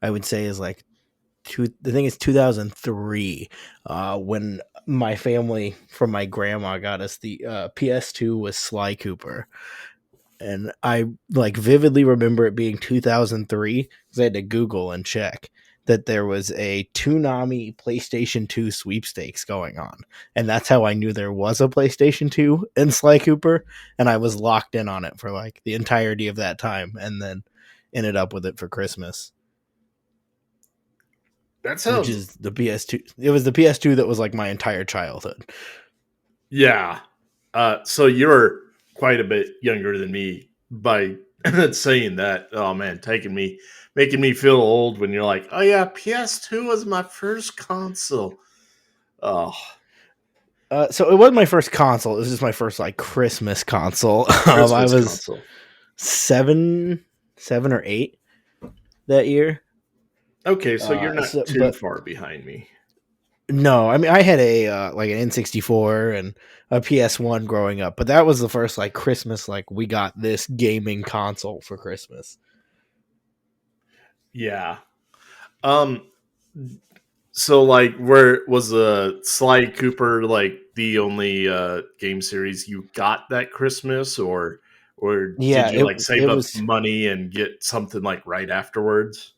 I would say is like the thing is 2003, when my family from my grandma got us the PS2 with Sly Cooper. And I like vividly remember it being 2003 because I had to Google and check. that there was a Toonami PlayStation 2 sweepstakes going on. And that's how I knew there was a PlayStation 2 in Sly Cooper. And I was locked in on it for like the entirety of that time and then ended up with it for Christmas, That which sounds, is the PS2. It was the PS2 that was like my entire childhood. yeah. So you're quite a bit younger than me by saying that. Oh man, making me feel old when you're like, oh yeah, PS2 was my first console. Oh, So it wasn't my first console. It was just my first like Christmas console. I Christmas was console. 7 or 8 that year. Okay, so you're not too But far behind me. no, I mean I had a like an N64 and a PS1 growing up, but that was the first like Christmas like we got this gaming console for Christmas. Yeah. Um. So, like, where was the Sly Cooper like the only game series you got that Christmas, or Yeah, did you like it save up was money and get something like right afterwards?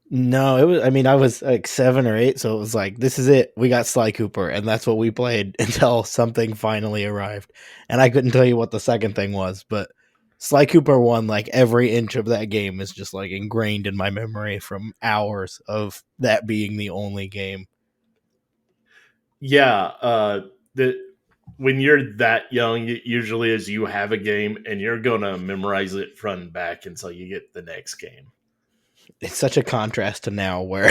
no, it was. I mean, I was like 7 or 8, so it was like this is it. We got Sly Cooper, and that's what we played until something finally arrived. And I couldn't tell you what the second thing was, but Sly Cooper 1, like every inch of that game is just like ingrained in my memory from hours of that being the only game. Yeah. That when you're that young, it usually is you have a game and you're gonna memorize it front and back until you get the next game. It's such a contrast to now where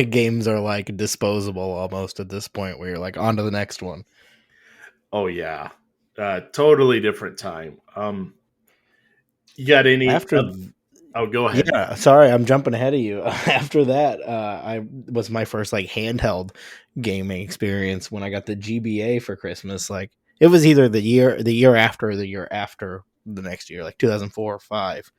games are like disposable almost at this point where you're like on to the next one. Oh yeah, totally different time. You got any? After Oh, go ahead. Yeah, sorry, I'm jumping ahead of you. After that, I was my first like handheld gaming experience when I got the GBA for Christmas. Like it was either the year after, or the year after the next year, like 2004 or five.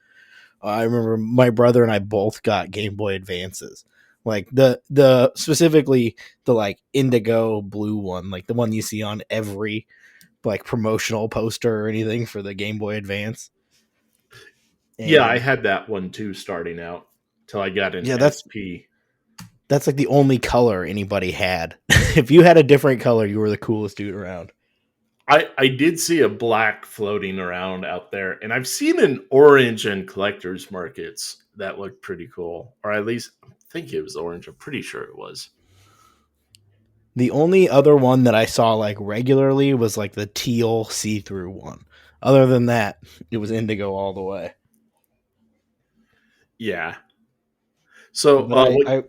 I remember my brother and I both got Game Boy Advances, like the specifically the like indigo blue one, like the one you see on every like promotional poster or anything for the Game Boy Advance. Yeah, I And had that one too, starting out till I got an yeah, SP. that's like the only color anybody had. If you had a different color, you were the coolest dude around. I did see a black floating around out there, and I've seen an orange in collectors markets that looked pretty cool, or at least I think it was orange. I'm pretty sure it was. The only other one that I saw like regularly was like the teal see-through one. Other than that, it was indigo all the way. Yeah. So, But I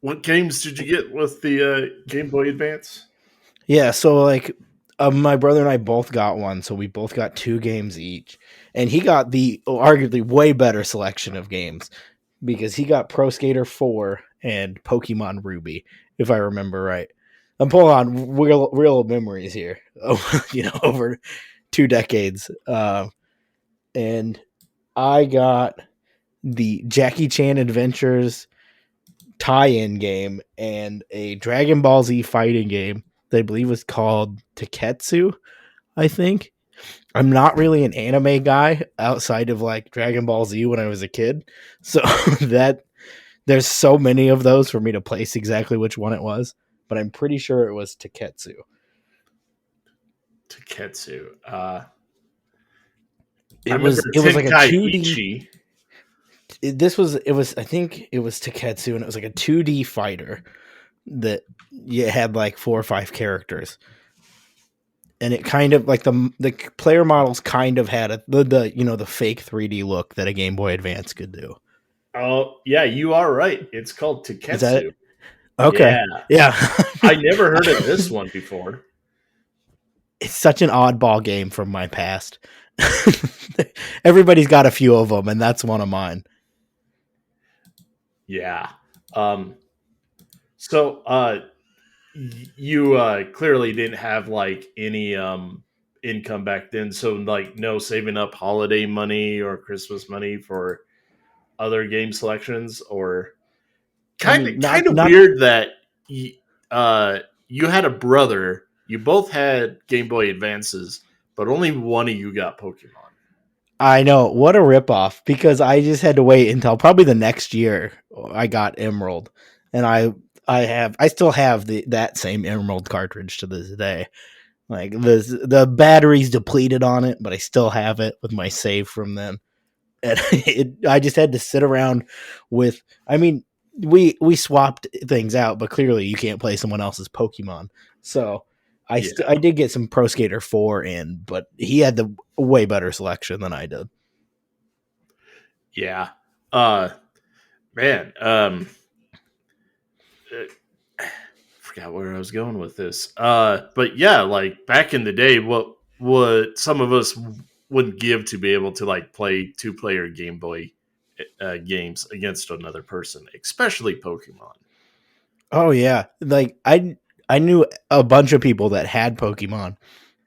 what games did you get with the Game Boy Advance? yeah, so like my brother and I both got one, so we both got 2 games each, and he got the arguably way better selection of games because he got Pro Skater 4 and Pokemon Ruby, if I remember right. I'm pulling on real memories here, over 2 decades. And I got the Jackie Chan Adventures tie-in game and a Dragon Ball Z fighting game that I believe was called Taketsu, I think. I'm not really an anime guy outside of like Dragon Ball Z when I was a kid. So that there's so many of those for me to place exactly which one it was, but I'm pretty sure it was Taketsu. Taketsu. I It remember was like a Tenkai 2D. Ichi. It was I think it was Taketsu, and it was like a 2D fighter that you had like 4 or 5 characters. And it kind of like the player models kind of had the fake 3D look that a Game Boy Advance could do. Oh, yeah, you are right. It's called Is that Taketsu. it? Okay. Yeah. Yeah. I never heard of this one before. It's such an oddball game from my past. Everybody's got a few of them, and that's one of mine. Yeah. Um, so you clearly didn't have like any income back then, so like no saving up holiday money or Christmas money for other game selections, or I kind mean, of kind of not weird that you had a brother, you both had Game Boy Advances, but only one of you got Pokemon. I know, what a ripoff, because I just had to wait until probably the next year I got Emerald, and I still have that same Emerald cartridge to this day. Like the battery's depleted on it, but I still have it with my save from then. And I just had to sit around with. I mean, we swapped things out, but clearly you can't play someone else's Pokemon. So I did get some Pro Skater 4 in, but he had the way better selection than I did. Yeah. Man, forgot where I was going with this. But yeah, like back in the day, what some of us wouldn't give to be able to like play 2-player Game Boy games against another person, especially Pokemon. Oh yeah, like I knew a bunch of people that had Pokemon,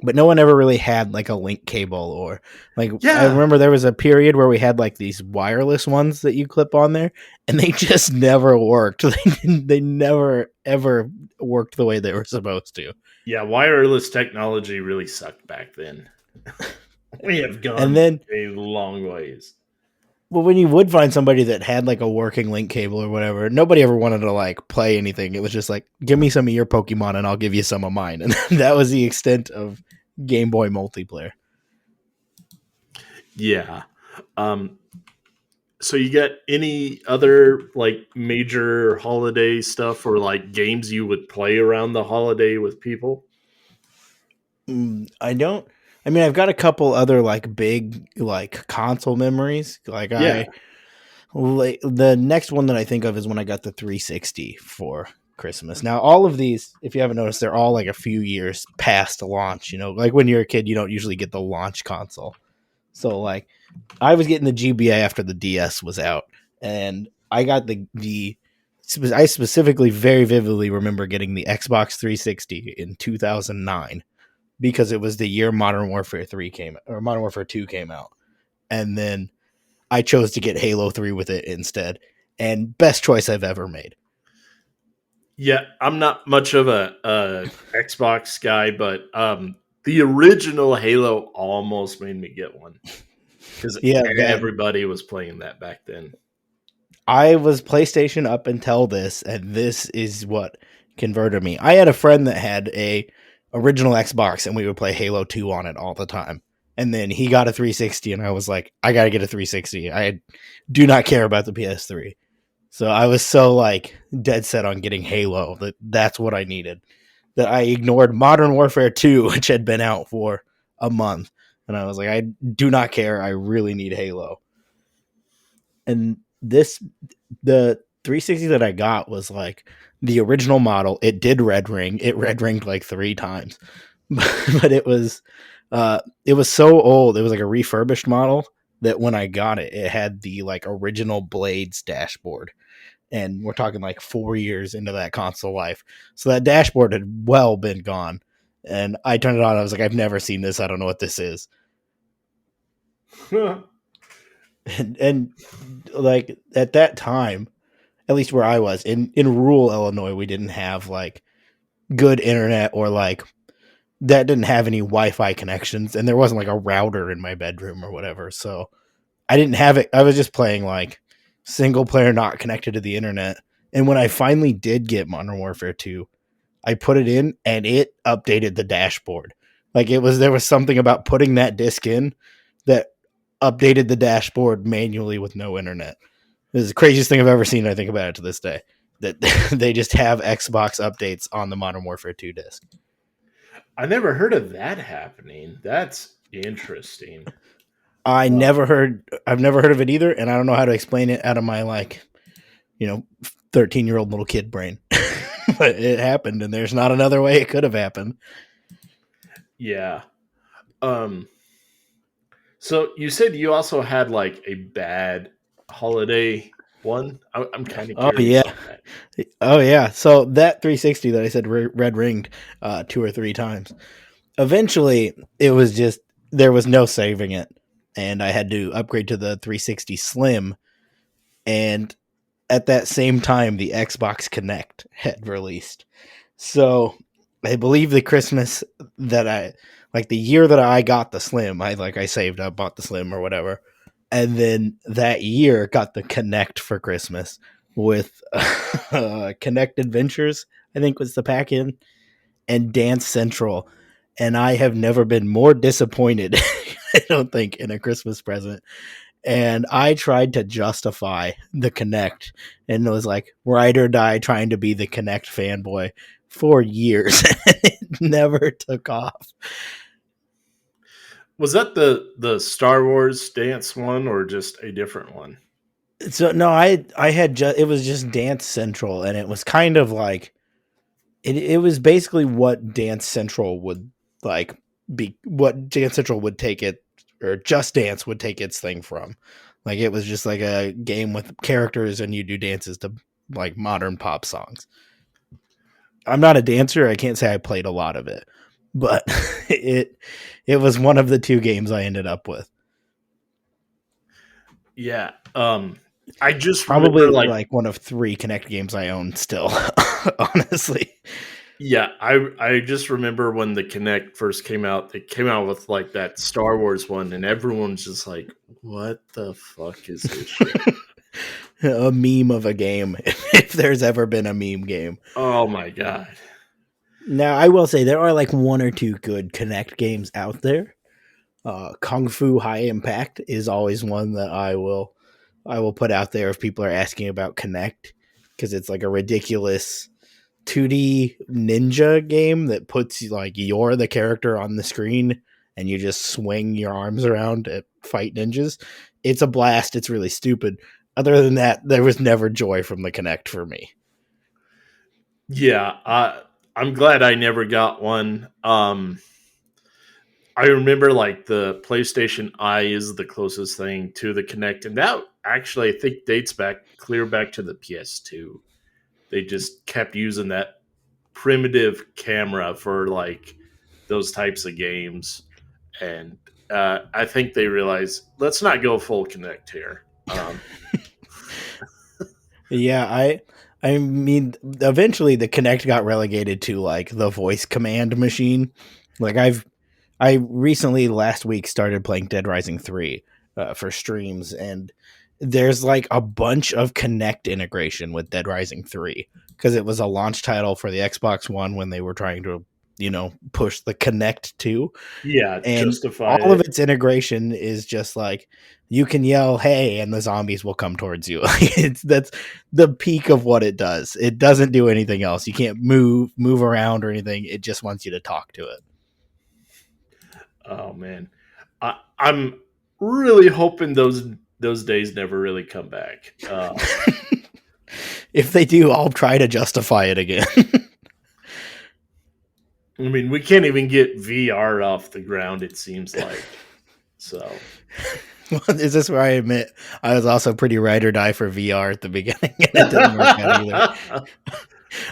but no one ever really had like a link cable, or like I Yeah, remember there was a period where we had like these wireless ones that you clip on there, and they just never worked. They never ever worked the way they were supposed to. yeah, wireless technology really sucked back then. We have And gone then, a long ways. well, when you would find somebody that had like a working link cable or whatever, nobody ever wanted to like play anything. It was just like, give me some of your Pokemon and I'll give you some of mine. And that was the extent of Game Boy multiplayer. Yeah. Um, so you got any other like major holiday stuff or like games you would play around the holiday with people? I don't. I mean, I've got a couple other like big like console memories. Yeah. Like the next one that I think of is when I got the 360 for Christmas. Now, all of these, if you haven't noticed, they're all like a few years past launch. You know, like when you're a kid, you don't usually get the launch console. So like, I was getting the GBA after the DS was out, and I got the. I specifically very vividly remember getting the Xbox 360 in 2009 because it was the year Modern Warfare 3 came, or Modern Warfare 2 came out. And then I chose to get Halo 3 with it instead. And best choice I've ever made. Yeah, I'm not much of a Xbox guy, but the original Halo almost made me get one because Yeah, that everybody was playing that back then. I was PlayStation up until this, and this is what converted me. I had a friend that had a original Xbox, and we would play Halo 2 on it all the time. And then he got a 360, and I was like, I gotta get a 360. I do not care about the PS3. So I was so like dead set on getting Halo that's what I needed. That I ignored Modern Warfare 2, which had been out for a month. And I was like, I do not care. I really need Halo. And the 360 that I got was like the original model. It did red ring. It red ringed like 3 times. But it was so old. It was like a refurbished model that when I got it, it had the like original Blades dashboard. And we're talking like 4 years into that console life. So that dashboard had well been gone. And I turned it on. I was like, I've never seen this. I don't know what this is. And like at that time, at least where I was in rural Illinois, we didn't have like good internet, or like that didn't have any Wi-Fi connections, and there wasn't like a router in my bedroom or whatever. So I didn't have it. I was just playing like single player, not connected to the internet. And when I finally did get Modern Warfare 2, I put it in and it updated the dashboard. Like there was something about putting that disc in that updated the dashboard manually with no internet. This is the craziest thing I've ever seen. I think about it to this day, that they just have Xbox updates on the Modern Warfare 2 disc. I never heard of that happening. That's interesting. I've never heard of it either, and I don't know how to explain it out of my 13-year-old little kid brain. But it happened, and there's not another way it could have happened. Yeah. So you said you also had like a bad holiday one. I'm kind of Oh curious yeah, on that. oh yeah. So that 360 that I said red ringed 2 or 3 times. Eventually, it was just there was no saving it, and I had to upgrade to the 360 Slim. And at that same time, the Xbox Connect had released. So I believe the Christmas that I like the year that I got the Slim, I saved up, bought the Slim or whatever, and then that year got the Connect for Christmas with Connect Adventures. I think was the pack in and Dance Central, and I have never been more disappointed. I don't think in a Christmas present. And I tried to justify the Connect, and it was like ride or die trying to be the Connect fanboy for years. It never took off. Was that the Star Wars dance one or just a different one? So no, I had just it was just Dance Central, and it was kind of like it was basically what Dance Central would like be what Dance Central would take it or Just Dance would take its thing from. Like it was just like a game with characters and you do dances to like modern pop songs. I'm not a dancer, I can't say I played a lot of it, but it was one of the two games I ended up with. Yeah. I just Probably remember like one of 3 Connect games I own still, honestly. yeah, I just remember when the Kinect first came out, they came out with like that Star Wars one, and everyone's just like, "What the fuck is this shit?" A meme of a game, if there's ever been a meme game. Oh my god! Now, I will say there are like 1 or 2 good Connect games out there. Kung Fu High Impact is always one that I will put out there if people are asking about Connect, because it's like a ridiculous 2D ninja game that puts like you're the character on the screen and you just swing your arms around to fight ninjas. It's a blast. It's really stupid. Other than that, there was never joy from the Connect for me. Yeah, I'm glad I never got one. I remember like the PlayStation Eye is the closest thing to the Kinect, and that actually I think dates back clear back to the PS2. They just kept using that primitive camera for like those types of games, and I think they realized let's not go full Kinect here. Yeah, I mean eventually the Kinect got relegated to like the voice command machine. Like I recently last week started playing Dead Rising 3 for streams, and there's like a bunch of Kinect integration with Dead Rising 3 because it was a launch title for the Xbox One when they were trying to, push the Kinect 2. Yeah, And justify all of it. its integration is just like you can yell "Hey!" and the zombies will come towards you. That's the peak of what it does. It doesn't do anything else. You can't move around or anything. It just wants you to talk to it. Oh man, I'm really hoping those days never really come back. If they do, I'll try to justify it again. I mean, we can't even get VR off the ground. It seems like so. Is this where I admit I was also pretty ride or die for VR at the beginning, and it didn't work out either.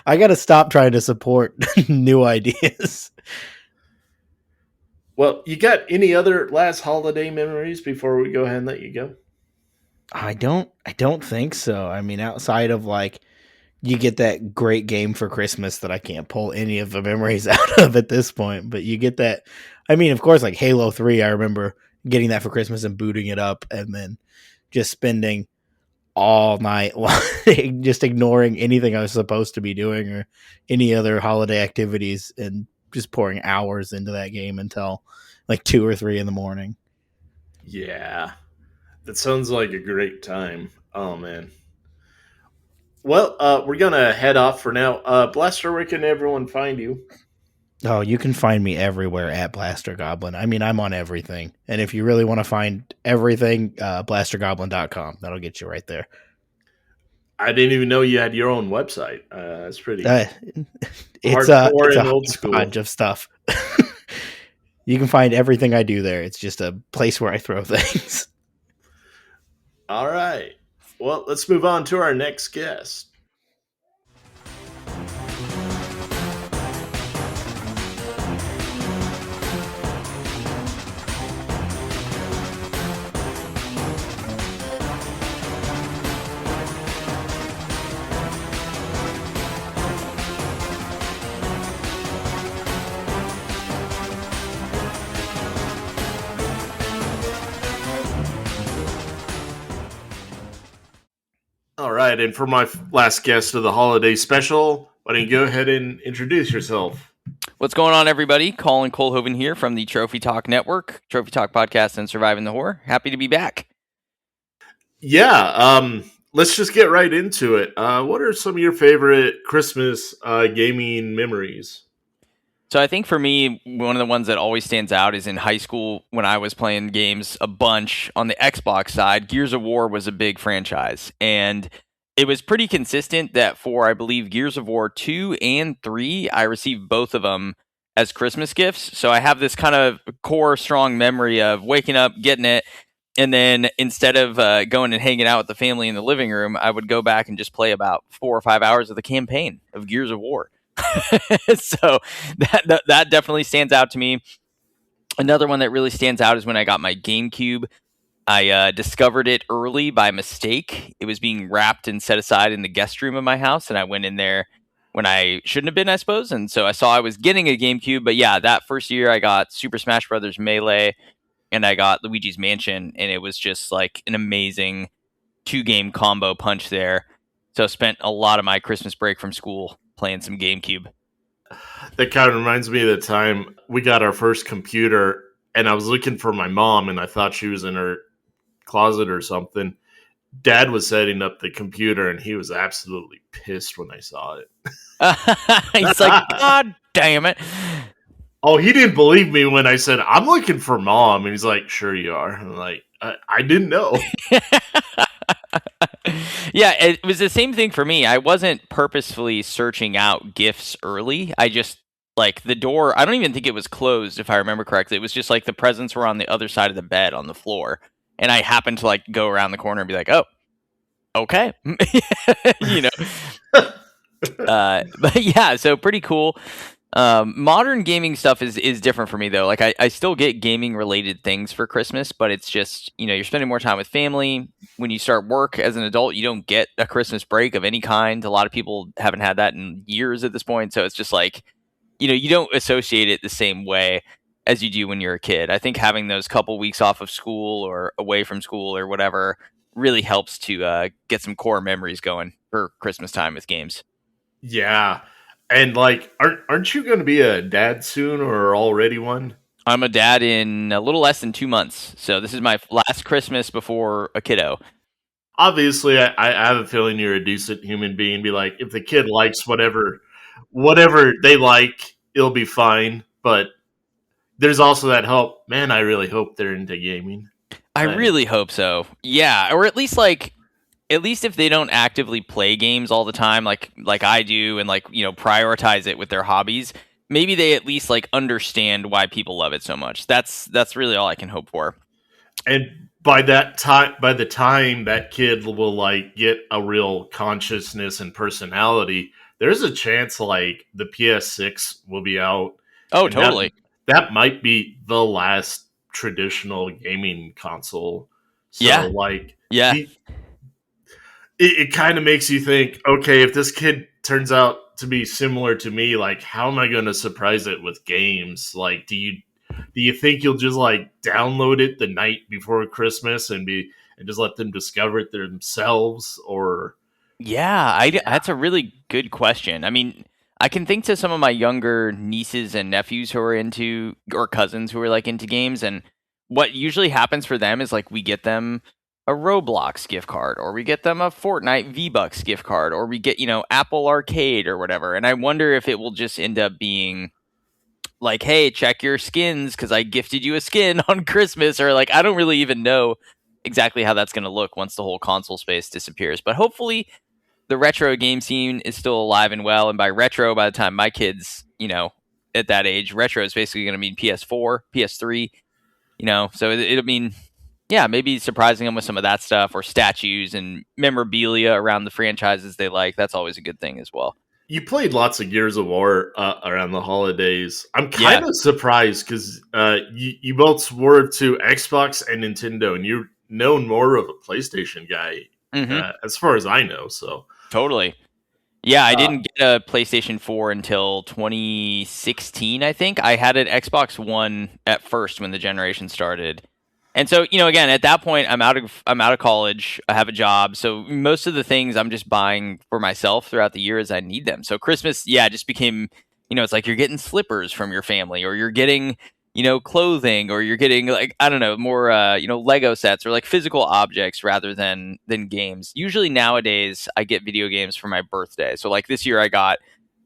I got to stop trying to support new ideas. Well, you got any other last holiday memories before we go ahead and let you go? I don't think so. I mean, outside of like you get that great game for Christmas that I can't pull any of the memories out of at this point, but you get that. I mean, of course, like Halo 3, I remember getting that for Christmas and booting it up and then just spending all night just ignoring anything I was supposed to be doing or any other holiday activities and just pouring hours into that game until like 2 or 3 in the morning. Yeah, that sounds like a great time. Oh man. Well, we're gonna head off for now. Blaster, where can everyone find you? Oh, you can find me everywhere at Blaster Goblin. I mean, I'm on everything. And if you really want to find everything, blastergoblin.com. That'll get you right there. I didn't even know you had your own website. That's pretty It's hardcore a and old school. hodgepodge of stuff. You can find everything I do there. It's just a place where I throw things. All right. Well, let's move on to our next guest. All right, and for my last guest of the holiday special, why don't you go ahead and introduce yourself? What's going on, everybody? Collin Colhoven here from the Trophy Talk Network, Trophy Talk Podcast, and Surviving the Horror. Happy to be back. Yeah, let's just get right into it. What are some of your favorite Christmas gaming memories? So I think for me, one of the ones that always stands out is in high school when I was playing games a bunch on the Xbox side. Gears of War was a big franchise, and it was pretty consistent that for, I believe, Gears of War 2 and 3, I received both of them as Christmas gifts. So I have this kind of core strong memory of waking up, getting it, and then instead of going and hanging out with the family in the living room, I would go back and just play about 4 or 5 hours of the campaign of Gears of War. So that definitely stands out to me. Another one that really stands out is when I got my GameCube. I discovered it early by mistake. It was being wrapped and set aside in the guest room of my house, and I went in there when I shouldn't have been, I suppose. And so I saw I was getting a GameCube. But yeah, that first year I got Super Smash Brothers Melee and I got Luigi's Mansion, and it was just like an amazing 2-game combo punch there. So I spent a lot of my Christmas break from school playing some GameCube. That kind of reminds me of the time we got our first computer, and I was looking for my mom, and I thought she was in her closet or something. Dad was setting up the computer, and he was absolutely pissed when I saw it. He's like, God damn it. Oh, he didn't believe me when I said, I'm looking for mom. And he's like, sure you are. I'm like, I didn't know. Yeah, it was the same thing for me. I wasn't purposefully searching out gifts early. I just, like, the door, I don't even think it was closed, if I remember correctly. It was just like the presents were on the other side of the bed on the floor. And I happened to, like, go around the corner and be like, oh, okay. You know? But yeah, so pretty cool. Modern gaming stuff is different for me, though. Like, I still get gaming related things for Christmas, but it's just, you know, you're spending more time with family. When you start work as an adult, you don't get a Christmas break of any kind. A lot of people haven't had that in years at this point. So it's just like, you know, you don't associate it the same way as you do when you're a kid. I think having those couple weeks off of school or away from school or whatever really helps to get some core memories going for Christmas time with games. Yeah. And like, aren't you going to be a dad soon or already one? I'm a dad in a little less than 2 months. So this is my last Christmas before a kiddo. Obviously, I have a feeling you're a decent human being. Be like, if the kid likes whatever they like, it'll be fine. But there's also that hope. Man, I really hope they're into gaming. I really hope so. Yeah, or at least if they don't actively play games all the time like I do and like, you know, prioritize it with their hobbies, maybe they at least like understand why people love it so much. That's really all I can hope for. And by the time that kid will like get a real consciousness and personality, there's a chance like the PS6 will be out. Oh, totally. That might be the last traditional gaming console. So yeah. Like, yeah. It kind of makes you think, okay, if this kid turns out to be similar to me, like, how am I going to surprise it with games? Like, do you think you'll just like download it the night before Christmas and just let them discover it themselves? Or that's a really good question. I mean, I can think to some of my younger nieces and nephews who are into, or cousins who are like into games, and what usually happens for them is like we get them a Roblox gift card, or we get them a Fortnite V-Bucks gift card, or we get, you know, Apple Arcade or whatever. And I wonder if it will just end up being like, hey, check your skins because I gifted you a skin on Christmas, or like, I don't really even know exactly how that's going to look once the whole console space disappears. But hopefully the retro game scene is still alive and well. And by retro, by the time my kids, you know, at that age, retro is basically going to mean PS4, PS3, you know, so it'll mean, yeah, maybe surprising them with some of that stuff, or statues and memorabilia around the franchises they like. That's always a good thing as well. You played lots of Gears of War around the holidays. I'm kind of surprised because you both swerved to Xbox and Nintendo, and you're known more of a PlayStation guy, as far as I know. So totally. Yeah, I didn't get a PlayStation 4 until 2016, I think. I had an Xbox One at first when the generation started. And so, again, at that point, I'm out of college. I have a job, so most of the things I'm just buying for myself throughout the year as I need them. So Christmas, yeah, just became, it's like you're getting slippers from your family, or you're getting, clothing, or you're getting like I don't know, more Lego sets or like physical objects rather than games. Usually nowadays, I get video games for my birthday. So like this year, I got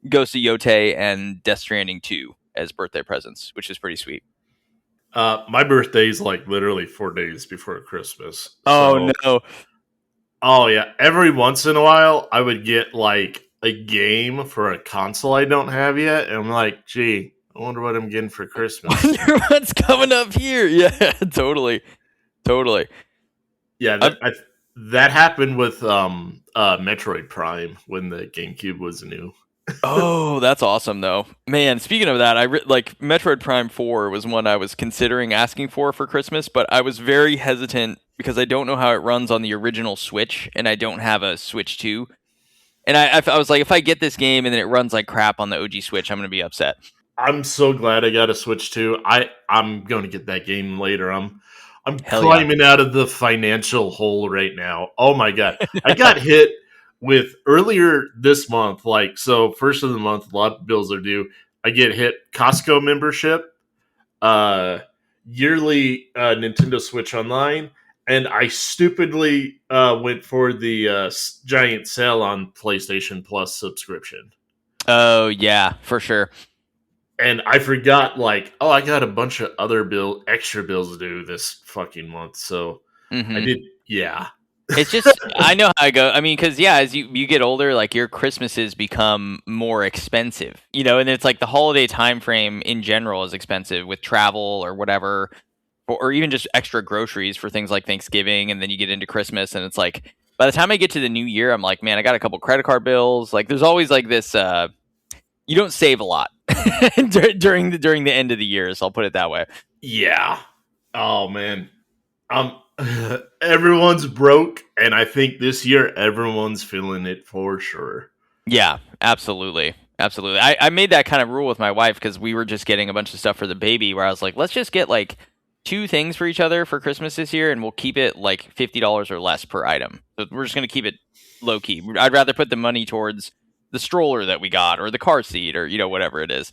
Ghost of Yotei and Death Stranding 2 as birthday presents, which is pretty sweet. My birthday's like literally 4 days before Christmas. Oh So, no. oh yeah, every once in a while I would get like a game for a console I don't have yet, and I'm like, gee, I wonder what I'm getting for Christmas. Wonder what's coming up here. Yeah, totally. Yeah, I'm- that happened with Metroid Prime when the GameCube was new. Oh, that's awesome, though. Man, speaking of that, like Metroid Prime 4 was one I was considering asking for Christmas, but I was very hesitant because I don't know how it runs on the original Switch, and I don't have a Switch 2. And I was like, if I get this game and then it runs like crap on the OG Switch, I'm going to be upset. I'm so glad I got a Switch too. I'm going to get that game later. I'm Hell climbing out of the financial hole right now. Oh my god. I got hit with earlier this month, like so first of the month, a lot of bills are due. I get hit Costco membership, yearly Nintendo Switch Online, and I stupidly went for the giant sale on PlayStation Plus subscription. Oh, yeah, for sure. And I forgot, like, oh, I got a bunch of other extra bills due this fucking month. So I did, yeah. It's just, I know how I go. I mean, because, yeah, as you get older, like, your Christmases become more expensive, and it's like the holiday time frame in general is expensive with travel or whatever, or even just extra groceries for things like Thanksgiving. And then you get into Christmas, and it's like, by the time I get to the new year, I'm like, man, I got a couple credit card bills. Like, there's always like this, you don't save a lot during the end of the year, so I'll put it that way. Yeah. Oh, man. Everyone's broke, and I think this year everyone's feeling it for sure. Yeah, absolutely. I made that kind of rule with my wife because we were just getting a bunch of stuff for the baby where I was like, let's just get like 2 things for each other for Christmas this year, and we'll keep it like $50 or less per item. So we're just going to keep it low key. I'd rather put the money towards the stroller that we got or the car seat or whatever it is.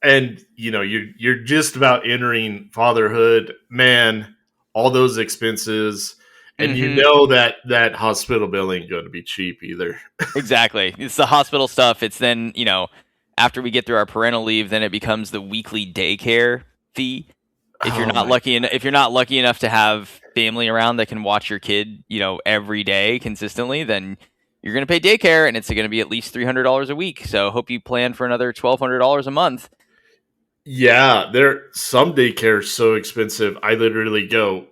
And you're just about entering fatherhood, man. All those expenses, and that hospital bill ain't going to be cheap either. Exactly. It's the hospital stuff. It's then, after we get through our parental leave, then it becomes the weekly daycare fee. If you're not lucky enough to have family around that can watch your kid, every day consistently, then you're going to pay daycare, and it's going to be at least $300 a week. So hope you plan for another $1,200 a month. Yeah, some daycare is so expensive. I literally go,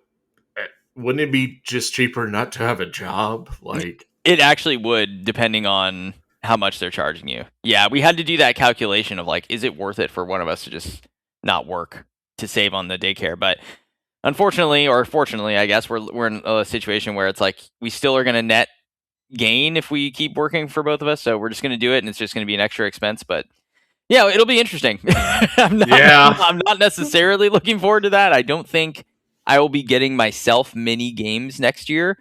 wouldn't it be just cheaper not to have a job? Like, it actually would, depending on how much they're charging you. Yeah, we had to do that calculation of like, is it worth it for one of us to just not work to save on the daycare? But unfortunately, or fortunately, I guess we're in a situation where it's like we still are going to net gain if we keep working for both of us. So we're just going to do it, and it's just going to be an extra expense. But yeah, it'll be interesting. I'm not necessarily looking forward to that. I don't think I will be getting myself mini games next year.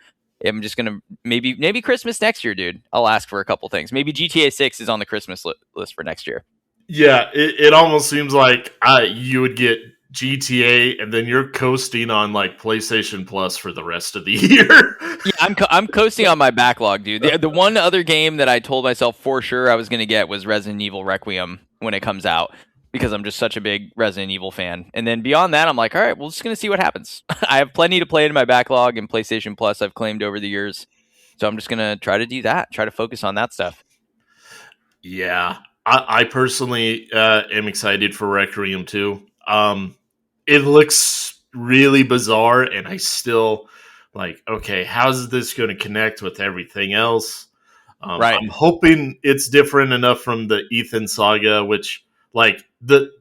I'm just gonna maybe Christmas next year, dude. I'll ask for a couple things. Maybe GTA 6 is on the Christmas list for next year. Yeah, it almost seems like you would get GTA, and then you're coasting on like PlayStation Plus for the rest of the year. Yeah, I'm coasting on my backlog, dude. The one other game that I told myself for sure I was gonna get was Resident Evil Requiem when it comes out, because I'm just such a big Resident Evil fan. And then beyond that, I'm like, all right, we're just going to see what happens. I have plenty to play in my backlog, and PlayStation Plus I've claimed over the years. So I'm just going to try to do that, try to focus on that stuff. Yeah, I personally am excited for Requiem too. It looks really bizarre, and I still like, okay, how's this going to connect with everything else? Right. I'm hoping it's different enough from the Ethan saga, which like the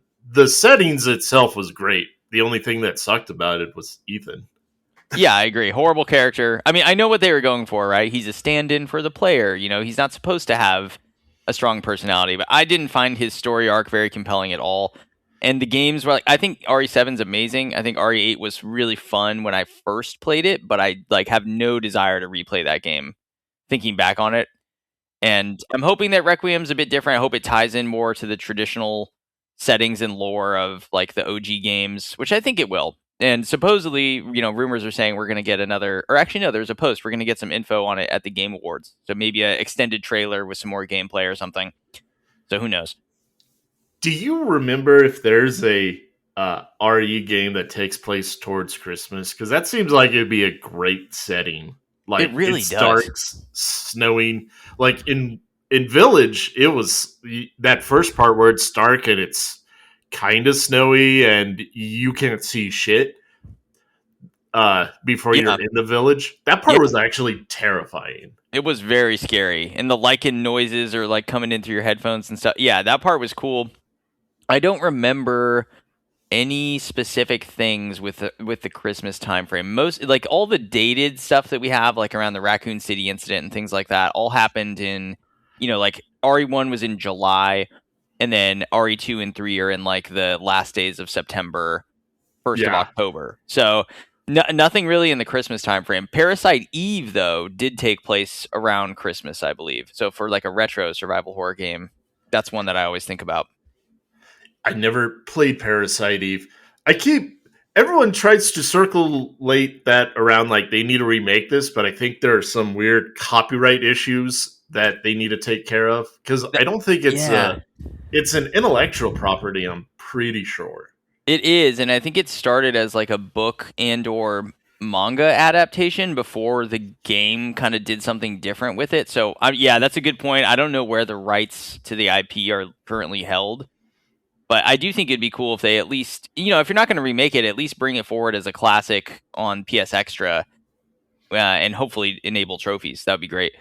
settings itself was great. The only thing that sucked about it was Ethan. Yeah, I agree. Horrible character. I mean, I know what they were going for, right? He's a stand-in for the player. He's not supposed to have a strong personality, but I didn't find his story arc very compelling at all. And the games were like, I think RE7's amazing. I think RE8 was really fun when I first played it, but I like have no desire to replay that game thinking back on it. And I'm hoping that Requiem's a bit different. I hope it ties in more to the traditional settings and lore of like the OG games, which I think it will. And supposedly, rumors are saying we're going to get another, or actually, no, there's a post. We're going to get some info on it at the Game Awards. So maybe an extended trailer with some more gameplay or something. So who knows? Do you remember if there's a RE game that takes place towards Christmas? Because that seems like it'd be a great setting. Like It really it's does. dark, snowing. Like in Village, it was that first part where it's dark and it's kind of snowy and you can't see shit before Yeah. you're in the village. That part Yeah. was actually terrifying. It was very scary. And the lichen noises are like coming in through your headphones and stuff. Yeah, that part was cool. I don't remember any specific things with the Christmas time frame. Most like all the dated stuff that we have, like around the Raccoon City incident and things like that, all happened in, like RE1 was in July, and then RE2 and 3 are in like the last days of September, 1st of October. So nothing really in the Christmas time frame. Parasite Eve though did take place around Christmas, I believe. So for like a retro survival horror game, that's one that I always think about. I never played Parasite Eve. Everyone tries to circulate that around like they need to remake this, but I think there are some weird copyright issues that they need to take care of because I don't think it's an intellectual property. I'm pretty sure it is, and I think it started as like a book and or manga adaptation before the game kind of did something different with it. So yeah, that's a good point. I don't know where the rights to the IP are currently held. But I do think it'd be cool if they at least, if you're not going to remake it, at least bring it forward as a classic on PS Extra and hopefully enable trophies. That would be great.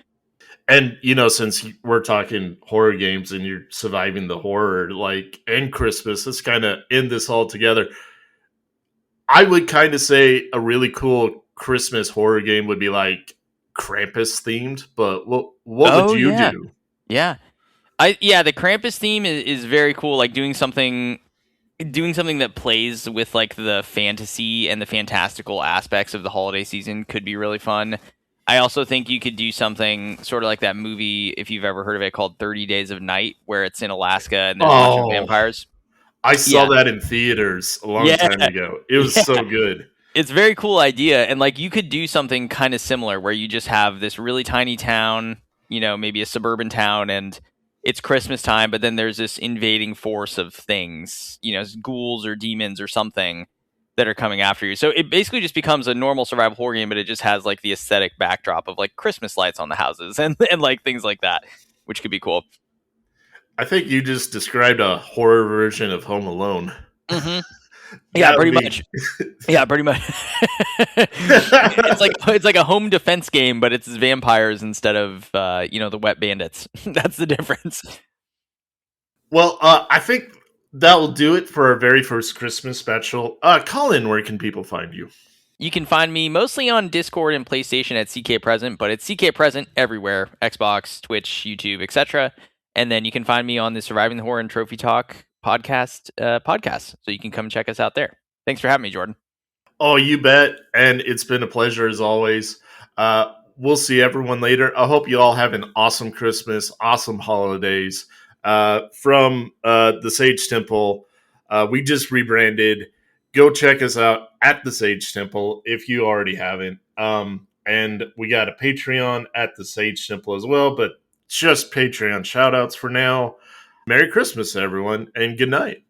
And, since we're talking horror games and you're surviving the horror, like, and Christmas, let's kind of end this all together. I would kind of say a really cool Christmas horror game would be like Krampus themed, but what would you do? Yeah. The Krampus theme is very cool. Like doing something that plays with like the fantasy and the fantastical aspects of the holiday season could be really fun. I also think you could do something sort of like that movie, if you've ever heard of it, called 30 Days of Night, where it's in Alaska and there's a bunch of vampires. I saw that in theaters a long time ago. It was so good. It's a very cool idea. And like you could do something kind of similar where you just have this really tiny town, maybe a suburban town, and it's Christmas time, but then there's this invading force of things, ghouls or demons or something that are coming after you. So it basically just becomes a normal survival horror game, but it just has like the aesthetic backdrop of like Christmas lights on the houses and like things like that, which could be cool. I think you just described a horror version of Home Alone. Mm-hmm. Yeah, pretty much. Yeah, pretty much. It's like a home defense game, but it's vampires instead of the wet bandits. That's the difference. Well, I think that will do it for our very first Christmas special. Collin, where can people find you? You can find me mostly on Discord and PlayStation at CK Present, but it's CK Present everywhere: Xbox, Twitch, YouTube, etc. And then you can find me on the Surviving the Horror and Trophy Talk podcast, so you can come check us out there. Thanks for having me, Jordan. Oh, you bet. And it's been a pleasure as always. We'll see everyone later. I hope you all have an awesome Christmas, awesome holidays. From the Sage Temple, we just rebranded. Go check us out at the Sage Temple if you already haven't. And we got a Patreon at the Sage Temple as well, but just Patreon shout outs for now. Merry Christmas, everyone, and good night.